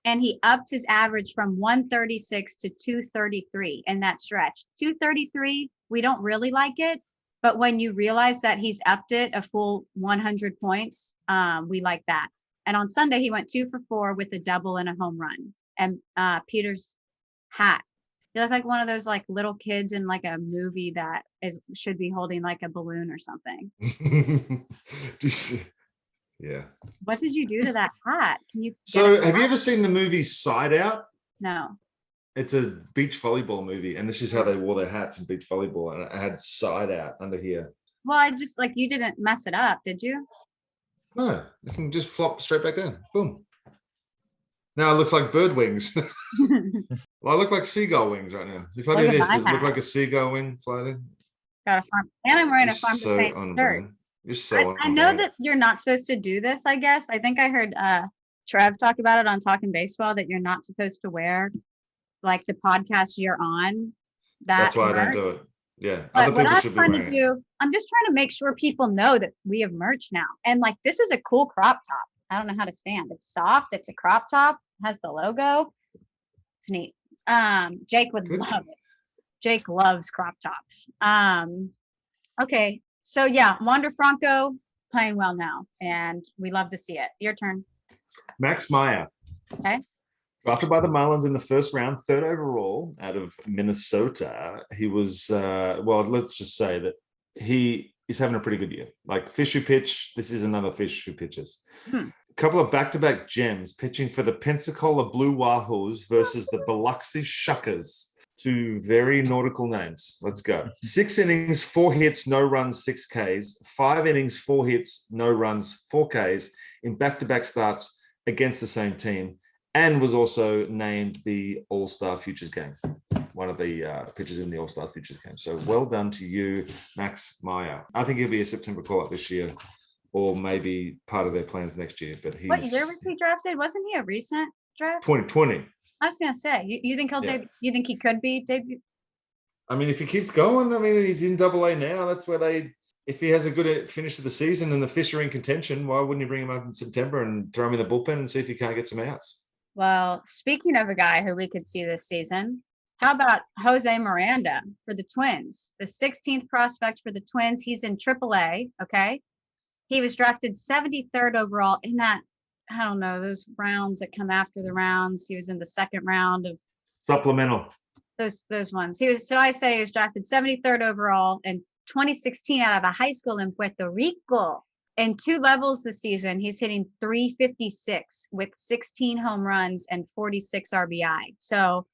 And he upped his average from 136 to 233 in that stretch. 233, we don't really like it. But when you realize that he's upped it a full 100 points, we like that. And on Sunday, he went 2 for 4 with a double and a home run. And Peter's hat. He looked like one of those little kids in a movie that should be holding a balloon or something. Yeah. What did you do to that hat? Can you? So have you ever seen the movie Side Out? No. It's a beach volleyball movie, and this is how they wore their hats in beach volleyball, and it had Side Out under here. Well, I just you didn't mess it up, did you? No, it can just flop straight back down. Boom. Now it looks like bird wings. Well, I look like seagull wings right now. If I do Look at this, my does it look hat. like a seagull wing floating? Got a farm, and I'm wearing a You're farm to so paint shirt. unbelievable. You're so I know that you're not supposed to do this, I guess. I think I heard Trev talk about it on Talking Baseball that you're not supposed to wear the podcast you're on. That's why I don't merch. do it. Yeah. But Other what people I'm should be trying to wearing it. do, I'm just trying to make sure people know that we have merch now. And this is a cool crop top. I don't know how to stand. It's soft. It's a crop top. Has the logo. It's neat. Jake would Good. love it. Jake loves crop tops. Okay. So yeah, Wander Franco playing well now, and we love to see it. Your turn. Max Meyer. Okay. Drafted by the Marlins in the first round, 3rd overall out of Minnesota. He was, let's just say that he is having a pretty good year. Fish who pitch, this is another fish who pitches. A couple of back-to-back gems pitching for the Pensacola Blue Wahoos versus the Biloxi Shuckers. 2 very nautical names. Let's go. 6 innings, 4 hits, no runs, 6 Ks. 5 innings, 4 hits, no runs, 4 Ks in back-to-back starts against the same team, and was also named the All-Star Futures game, one of the pitchers in the All-Star Futures game. So well done to you, Max Meyer. I think he'll be a September call-up this year, or maybe part of their plans next year. But What year was he drafted? Wasn't he a recent draft? 2020. I was gonna say, you think he'll Yeah. debut? You think he could be debut? I mean, if he keeps going, he's in AA now. That's where if he has a good finish to the season and the Fish are in contention, why wouldn't you bring him up in September and throw him in the bullpen and see if he can't get some outs? Well, speaking of a guy who we could see this season, how about Jose Miranda for the Twins? The 16th prospect for the Twins. He's in AAA, okay? He was drafted 73rd overall in that, I don't know, those rounds that come after the rounds. He was in the second round of Supplemental. those ones. I say he was drafted 73rd overall in 2016 out of a high school in Puerto Rico. In 2 levels this season, he's hitting 356 with 16 home runs and 46 RBI. So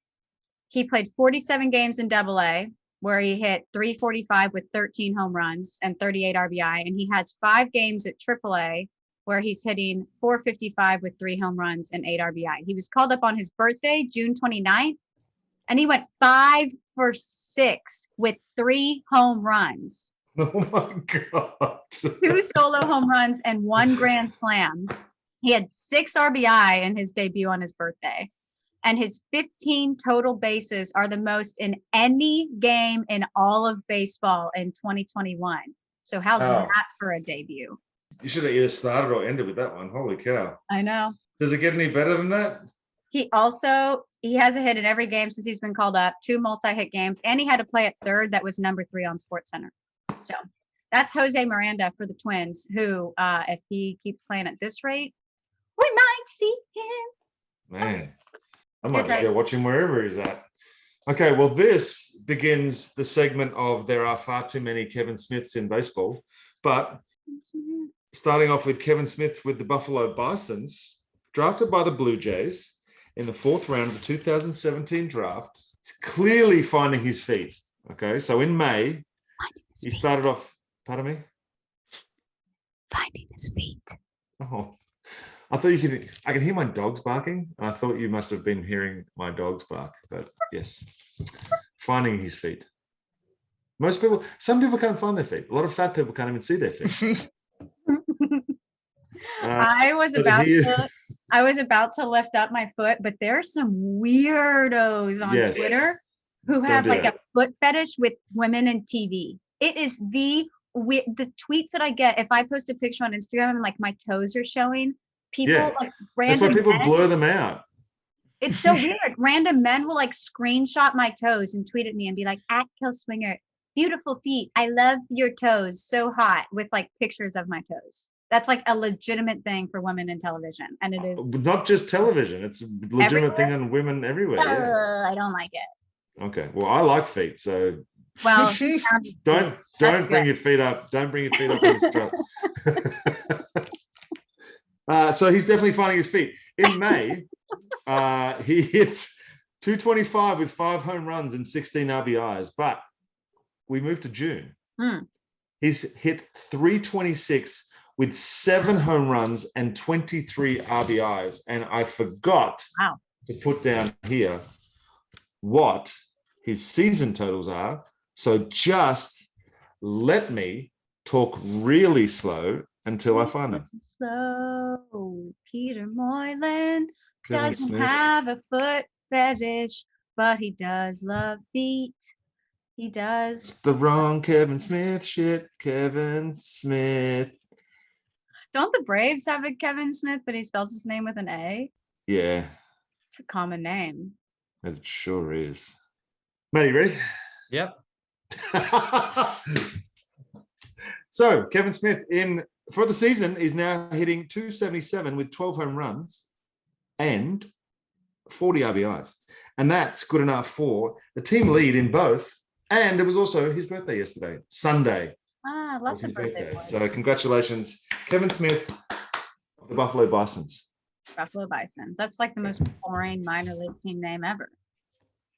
he played 47 games in AA, where he hit 345 with 13 home runs and 38 RBI. And he has 5 games at AAA, where he's hitting 455 with 3 home runs and 8 RBI. He was called up on his birthday, June 29th, and he went 5 for 6 with 3 home runs. Oh my God. 2 solo home runs and 1 grand slam. He had 6 RBI in his debut on his birthday. And his 15 total bases are the most in any game in all of baseball in 2021. So how's Wow. that for a debut? You should have either started or ended with that one. Holy cow. I know. Does it get any better than that? He has a hit in every game since he's been called up, 2 multi-hit games, and he had to play at third. That was number 3 on SportsCenter. So that's Jose Miranda for the Twins, who, if he keeps playing at this rate, we might see him. Man, I might Okay. just go watch him wherever he's at. Okay, well, this begins the segment of there are far too many Kevin Smiths in baseball. But starting off with Kevin Smith with the Buffalo Bisons, drafted by the Blue Jays in the 4th round of the 2017 draft. He's clearly finding his feet. Okay, so in May, he started off, pardon me? Finding his feet. Oh, I thought I can hear my dogs barking. I thought you must have been hearing my dogs bark, but yes, finding his feet. Some people can't find their feet. A lot of fat people can't even see their feet. I was about to lift up my foot, but there are some weirdos on Yes. Twitter who Don't have do like that. a foot fetish with women and TV. It is the tweets that I get if I post a picture on Instagram and like my toes are showing. People Yeah. like That's why random people men. blur them out. It's so weird. Random men will like screenshot my toes and tweet at me and be like, @KelsSwinger, beautiful feet. I love your toes. So hot, with like pictures of my toes. That's like a legitimate thing for women in television. And it is, Not just television. It's a legitimate thing on women everywhere. Yeah. I don't like it. Okay. Well, I like feet, so Well, don't That's bring good. your feet up. Don't bring your feet up on the strut. So he's definitely finding his feet. In May, he hits 225 with 5 home runs and 16 RBIs. But we move to June. He's hit 326 with 7 home runs and 23 RBIs. And I forgot to put down here what his season totals are. So just let me talk really slow until I find them. slow. Peter Moylan Kevin doesn't Smith. have a foot fetish, but he does love feet. He It's does. the wrong Kevin Smith shit. Kevin Smith. Don't the Braves have a Kevin Smith, but he spells his name with an A? Yeah, It's a common name. it sure is. Matt, you ready? Yep. So Kevin Smith for the season is now hitting 277 with 12 home runs and 40 RBIs. And that's good enough for the team lead in both. And it was also his birthday yesterday, Sunday. Ah, was lots his of birthday boys. So congratulations, Kevin Smith of the Buffalo Bisons. Buffalo Bisons. That's like the most boring minor league team name ever.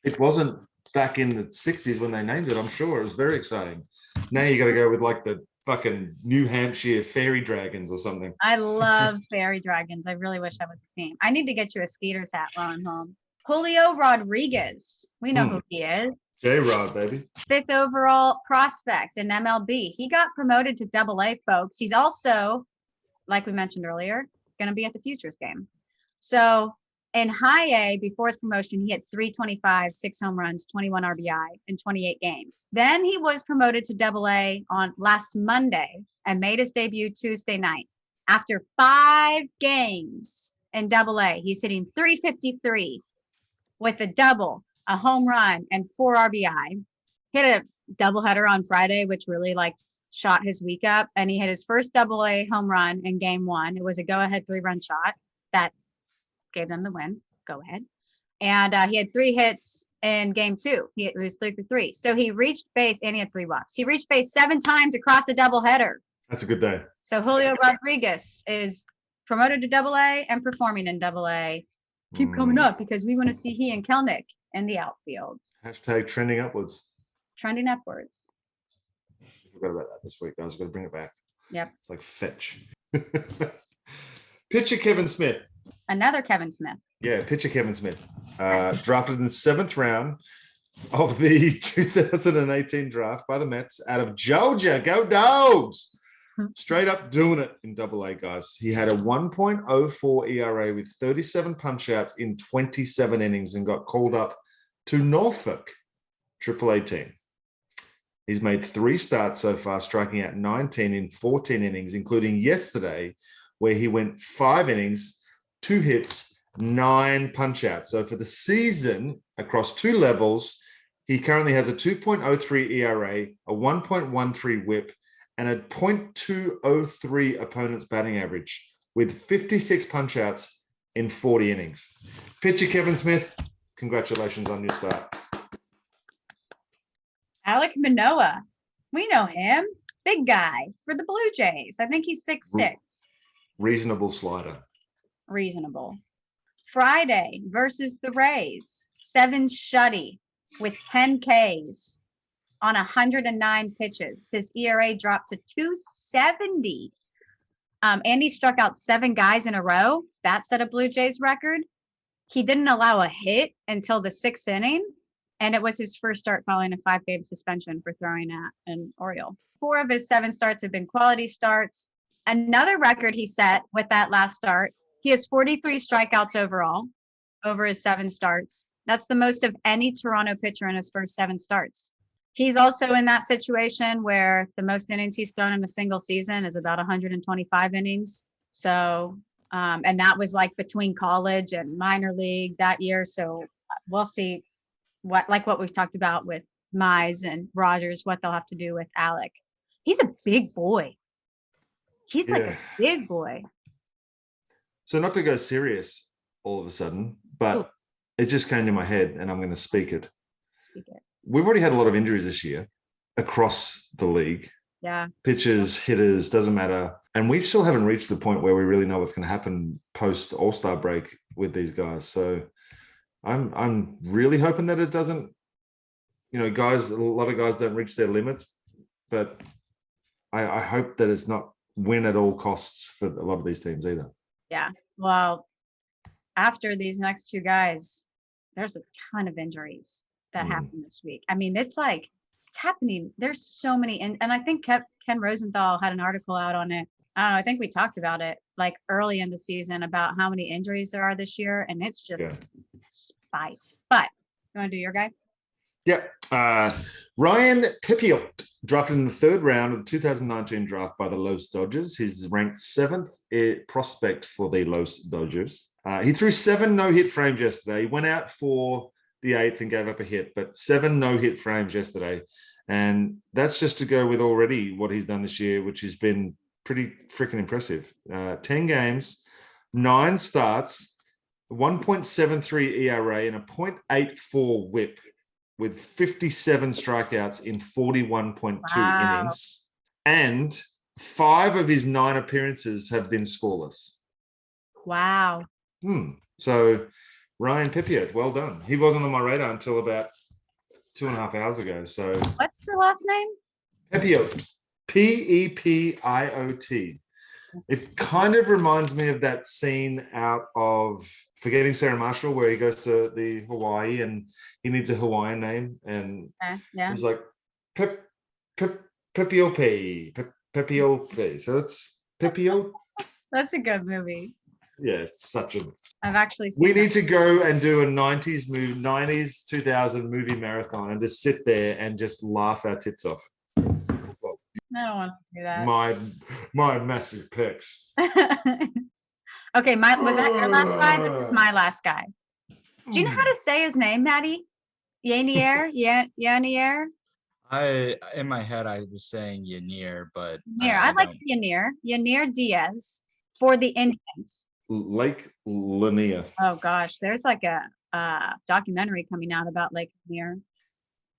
It wasn't back in the 60s when they named it, I'm sure. It was very exciting. Now you got to go with like the fucking New Hampshire Fairy Dragons or something. I love Fairy Dragons. I really wish I was a team. I need to get you a Skeeter's hat while I'm home. Julio Rodriguez. We know who he is. J-Rod, baby. 5th overall prospect in MLB. He got promoted to AA, folks. He's also, like we mentioned earlier, going to be at the Futures game. So in high A, before his promotion, he had 325, 6 home runs, 21 RBI in 28 games. Then he was promoted to AA on last Monday and made his debut Tuesday night. After 5 games in AA, he's hitting 353 with a double, a home run, and 4 RBI. Hit a doubleheader on Friday, which really like shot his week up, and he hit his first AA home run in game 1. It was a go-ahead 3-run shot that gave them the win. Go ahead. And he had 3 hits in game 2. It was 3 for 3. So he reached base, and he had 3 walks. He reached base 7 times across a doubleheader. That's a good day. So Julio Rodriguez is promoted to AA and performing in AA. Keep coming up because we want to see he and Kelnick in the outfield. Hashtag trending upwards. Trending upwards. I forgot about that this week. I was going to bring it back. Yep. It's like fetch. Pitcher Kevin Smith. Another Kevin Smith. Yeah, pitcher Kevin Smith. Drafted in the 7th round of the 2018 draft by the Mets out of Georgia. Go Dogs! Straight up doing it in AA, guys. He had a 1.04 ERA with 37 punch-outs in 27 innings and got called up to Norfolk AAA team. He's made 3 starts so far, striking out 19 in 14 innings, including yesterday, where he went 5 innings, 2 hits, 9 punch-outs. So for the season, across 2 levels, he currently has a 2.03 ERA, a 1.13 whip, and a 0.203 opponent's batting average with 56 punch-outs in 40 innings. Pitcher Kevin Smith, congratulations on your start. Alek Manoah. We know him. Big guy for the Blue Jays. I think he's 6'6". Reasonable slider. Reasonable. Friday versus the Rays. 7 shutty with 10 Ks on 109 pitches. His ERA dropped to 270. And he struck out 7 guys in a row. That set a Blue Jays record. He didn't allow a hit until the 6th inning. And it was his first start following a 5-game suspension for throwing at an Oriole. 4 of his 7 starts have been quality starts. Another record he set with that last start, he has 43 strikeouts overall over his 7 starts. That's the most of any Toronto pitcher in his first 7 starts. He's also in that situation where the most innings he's thrown in a single season is about 125 innings. So, and that was like between college and minor league that year. So we'll see what we've talked about with Mize and Rogers, what they'll have to do with Alek. He's a big boy. He's like a big boy. So not to go serious all of a sudden, but it just came to my head and I'm going to speak it. Speak it. We've already had a lot of injuries this year across the league. Yeah. Pitchers, hitters, doesn't matter. And we still haven't reached the point where we really know what's going to happen post All-Star break with these guys. So I'm really hoping that it doesn't, a lot of guys don't reach their limits, but I hope that it's not win at all costs for a lot of these teams either. Yeah. Well, after these next 2 guys, there's a ton of injuries that happened this week. I mean, it's happening. There's so many. And I think Ken Rosenthal had an article out on it. I don't know. I think we talked about it like early in the season about how many injuries there are this year. And it's just spiked. But you want to do your guy? Yep. Ryan Pepiot, drafted in the 3rd round of the 2019 draft by the Los Dodgers. He's ranked 7th prospect for the Los Dodgers. He threw 7 no-hit frames yesterday. He went out for the 8th and gave up a hit, but 7 no-hit frames yesterday. And that's just to go with already what he's done this year, which has been pretty freaking impressive. 10 games, 9 starts, 1.73 ERA and a 0.84 whip with 57 strikeouts in 41.2 innings. And 5 of his 9 appearances have been scoreless. Wow. So Ryan Pepiot, well done. He wasn't on my radar until about 2.5 hours ago. So what's the last name? Pepiot, Pepiot. It kind of reminds me of that scene out of Forgetting Sarah Marshall, where he goes to the Hawaii and he needs a Hawaiian name, and he's like Pepiot. So that's Pepiot. That's a good movie. Yeah, it's such a. I've actually seen. We need to go and do a 90s 2000 movie marathon and just sit there and just laugh our tits off. I don't want to do that. My massive pecs. Okay, was that your last guy? This is my last guy. Do you know how to say his name, Maddie? Yainer? Yainer? In my head, I was saying Yainer, but Yainer. I like Yainer. Yainer Diaz for the Indians. Lake Lanier. Oh gosh, there's like a documentary coming out about Lake Lanier.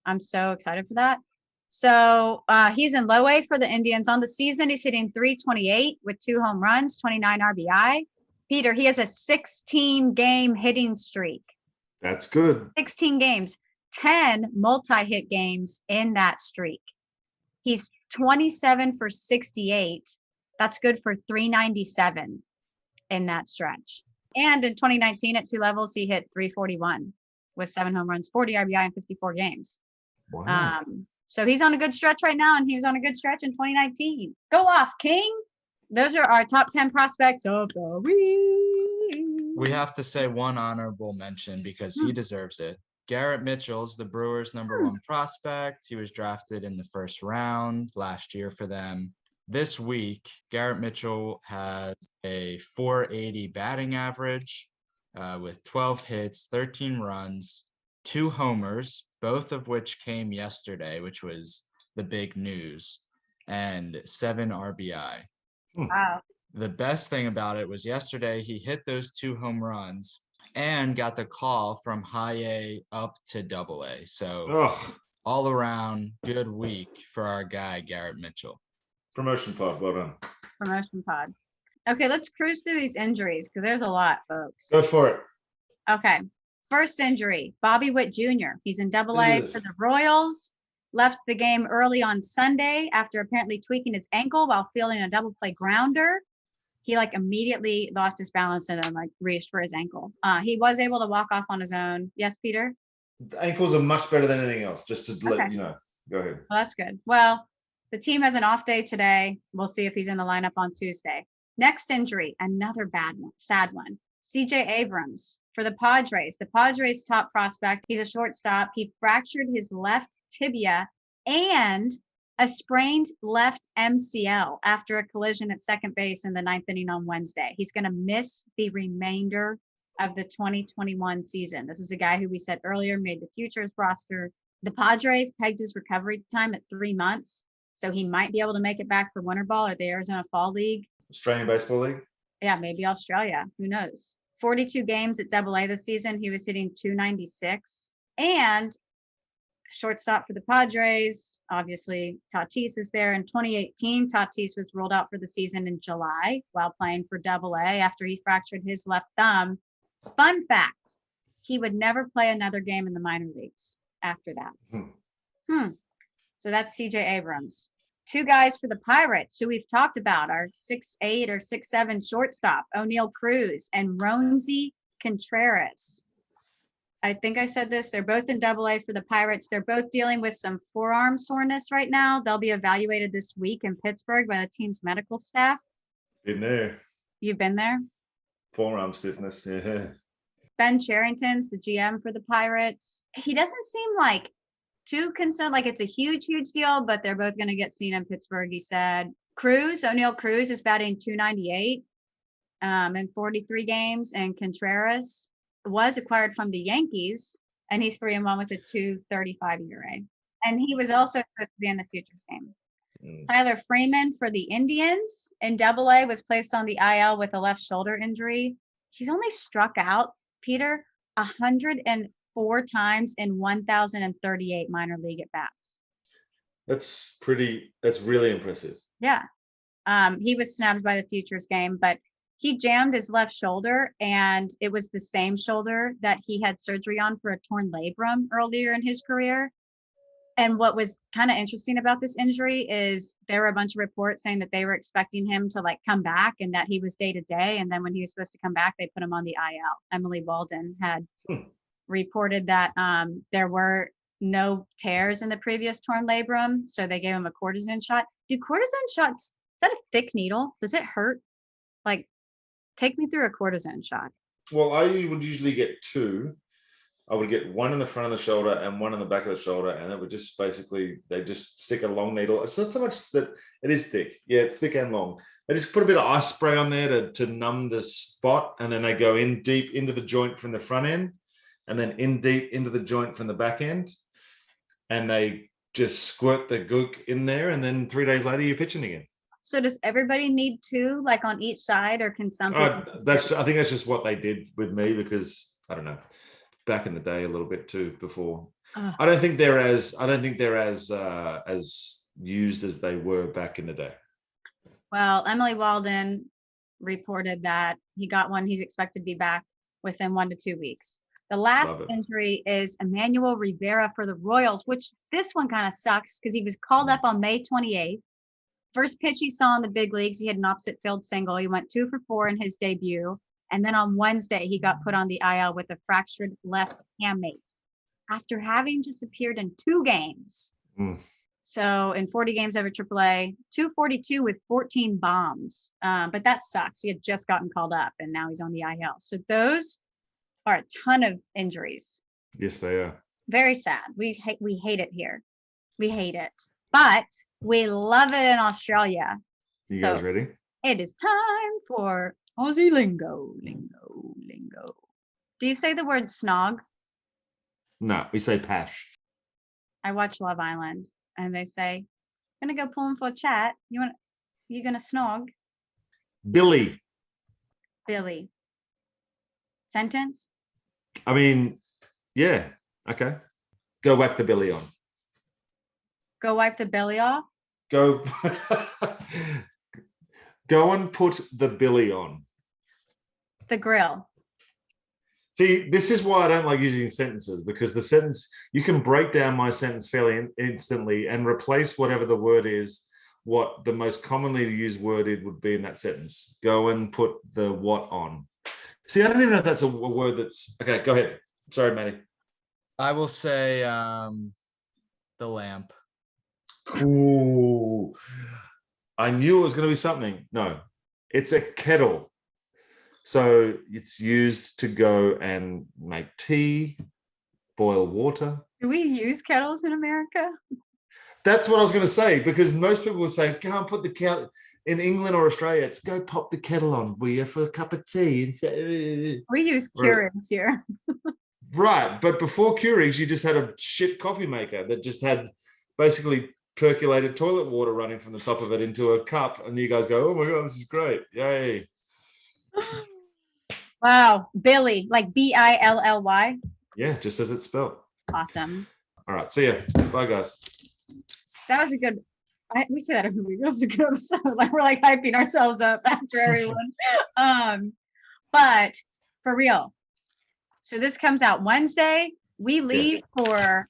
I'm so excited for that. So he's in low A for the Indians. On the season, he's hitting .328 with 2 home runs, 29 RBI. Peter, he has a 16-game hitting streak. That's good. 16 games, 10 multi-hit games in that streak. He's 27 for 68. That's good for 397 in that stretch. And in 2019 at 2 levels, he hit .341 with 7 home runs, 40 RBI in 54 games. Wow. So he's on a good stretch right now, and he was on a good stretch in 2019. Go off, King. Those are our top 10 prospects of the week. We have to say one honorable mention because he deserves it. Garrett Mitchell's the Brewers' #1 prospect. He was drafted in the 1st round last year for them. This week, Garrett Mitchell has a .480 batting average with 12 hits, 13 runs, 2 homers, both of which came yesterday, which was the big news, and 7 RBI. Wow. The best thing about it was yesterday he hit those 2 home runs and got the call from high A up to double A. So all around good week for our guy, Garrett Mitchell. Promotion pod, well done. Promotion pod. Okay, let's cruise through these injuries because there's a lot, folks. Go for it. Okay. First injury, Bobby Witt Jr. He's in double A for the Royals. Left the game early on Sunday after apparently tweaking his ankle while fielding a double play grounder. He immediately lost his balance and reached for his ankle. He was able to walk off on his own. Yes, Peter? The ankles are much better than anything else, just to let you know. Go ahead. Well, that's good. Well, the team has an off day today. We'll see if he's in the lineup on Tuesday. Next injury, another bad one, sad one. CJ Abrams for the Padres. The Padres' top prospect. He's a shortstop. He fractured his left tibia and a sprained left MCL after a collision at second base in the 9th inning on Wednesday. He's going to miss the remainder of the 2021 season. This is a guy who we said earlier made the futures roster. The Padres pegged his recovery time at 3 months, so he might be able to make it back for winter ball or the Arizona Fall League. Australian Baseball League? Yeah, maybe Australia. Who knows? 42 games at Double A this season. He was hitting .296. And shortstop for the Padres, obviously Tatis is there. In 2018, Tatis was ruled out for the season in July while playing for Double A after he fractured his left thumb. Fun fact, he would never play another game in the minor leagues after that. So that's CJ Abrams. 2 guys for the Pirates who we've talked about are 6'8" or 6'7" shortstop, Oneil Cruz and Roansy Contreras. I think I said this. They're both in Double A for the Pirates. They're both dealing with some forearm soreness right now. They'll be evaluated this week in Pittsburgh by the team's medical staff. Been there. You've been there? Forearm stiffness, yeah. Ben Cherington's the GM for the Pirates. He doesn't seem too concerned, it's a huge deal, but they're both going to get seen in Pittsburgh, he said. Oneil Cruz is batting .298 in 43 games, and Contreras was acquired from the Yankees, and he's 3-1 with a .235 ERA. And he was also supposed to be in the futures game. Tyler Freeman for the Indians in Double A was placed on the IL with a left shoulder injury. He's only struck out, Peter, 104 times in 1,038 minor league at bats. That's really impressive. Yeah. He was snubbed by the futures game, but he jammed his left shoulder, and it was the same shoulder that he had surgery on for a torn labrum earlier in his career. And what was kind of interesting about this injury is there were a bunch of reports saying that they were expecting him to come back and that he was day to day. And then when he was supposed to come back, they put him on the IL. Emily Walden had reported that there were no tears in the previous torn labrum, so they gave him a cortisone shot. Do cortisone shots, is that a thick needle? Does it hurt? Take me through a cortisone shot. Well, I would usually get 2. I would get 1 in the front of the shoulder and 1 in the back of the shoulder, and it would just they just stick a long needle. It's not so much that it is thick. Yeah, it's thick and long. They just put a bit of ice spray on there to numb the spot, and then they go in deep into the joint from the front end, and then in deep into the joint from the back end, and they just squirt the gook in there, and then 3 days later you're pitching again. So does everybody need two, like on each side, or can some people? I think that's just what they did with me, because I don't know, back in the day a little bit too before. I don't think they're as used as they were back in the day. Well, Emily Walden reported that he got one. He's expected to be back within 1 to 2 weeks. The last injury is Emmanuel Rivera for the Royals, which this one kind of sucks because he was called up on May 28th. First pitch he saw in the big leagues, he had an opposite field single. He went 2 for 4 in his debut. And then on Wednesday, he got put on the IL with a fractured left hamate after having just appeared in 2 games. So in 40 games over AAA, 242 with 14 bombs. But that sucks. He had just gotten called up and now he's on the IL. So those are a ton of injuries. Yes, they are. Very sad. We hate it here. We hate it. But we love it in Australia. You guys ready? It is time for Aussie Lingo. Do you say the word snog? No, we say pash. I watch Love Island and they say, I'm gonna go pull him for a chat. You gonna snog? Billy. Sentence? I mean, yeah. Okay. Go whack the billy on. Go wipe the belly off? Go and put the billy on. The grill. See, this is why I don't like using sentences, because the sentence, you can break down my sentence fairly instantly and replace whatever the word is, what the most commonly used word would be in that sentence. Go and put the what on. See, I don't even know if that's a word that's... Okay, go ahead. Sorry, Maddie. I will say the lamp. Ooh, I knew it was going to be something. No, it's a kettle. So it's used to go and make tea, boil water. Do we use kettles in America? That's what I was going to say, because most people would say, go and put the kettle in England or Australia. It's go pop the kettle on, will you, for a cup of tea? We use Keurigs here. Right, but before Keurigs, you just had a shit coffee maker that just had basically percolated toilet water running from the top of it into a cup, and you guys go, oh my god, this is great, yay. Wow, Billy, like Billy. Yeah, just as it's spelled. Awesome. All right, see ya. Bye, guys. That was a good. We say that every week. That was a good episode. Like we're like hyping ourselves up after everyone. But for real. So this comes out Wednesday. We leave for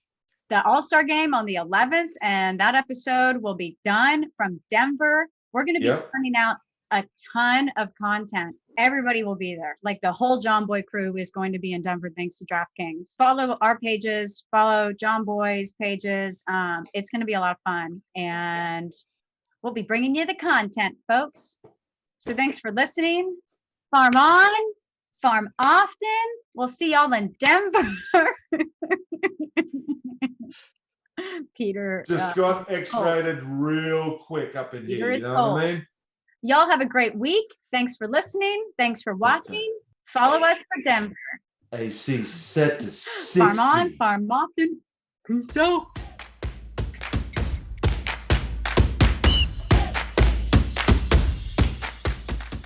the All-Star game on the 11th, and that episode will be done from Denver. We're going to be turning out a ton of content. Everybody will be there. Like the whole JOMBOY crew is going to be in Denver thanks to DraftKings. Follow our pages, follow JOMBOY's pages. It's going to be a lot of fun, and we'll be bringing you the content, folks. So thanks for listening. Farm on, farm often. We'll see y'all in Denver. Peter just got X-rated real quick up in Peter here. You know what I mean? Y'all have a great week. Thanks for listening. Thanks for watching. Follow us for Denver. AC set to 60. Farm on, farm often. Peace out.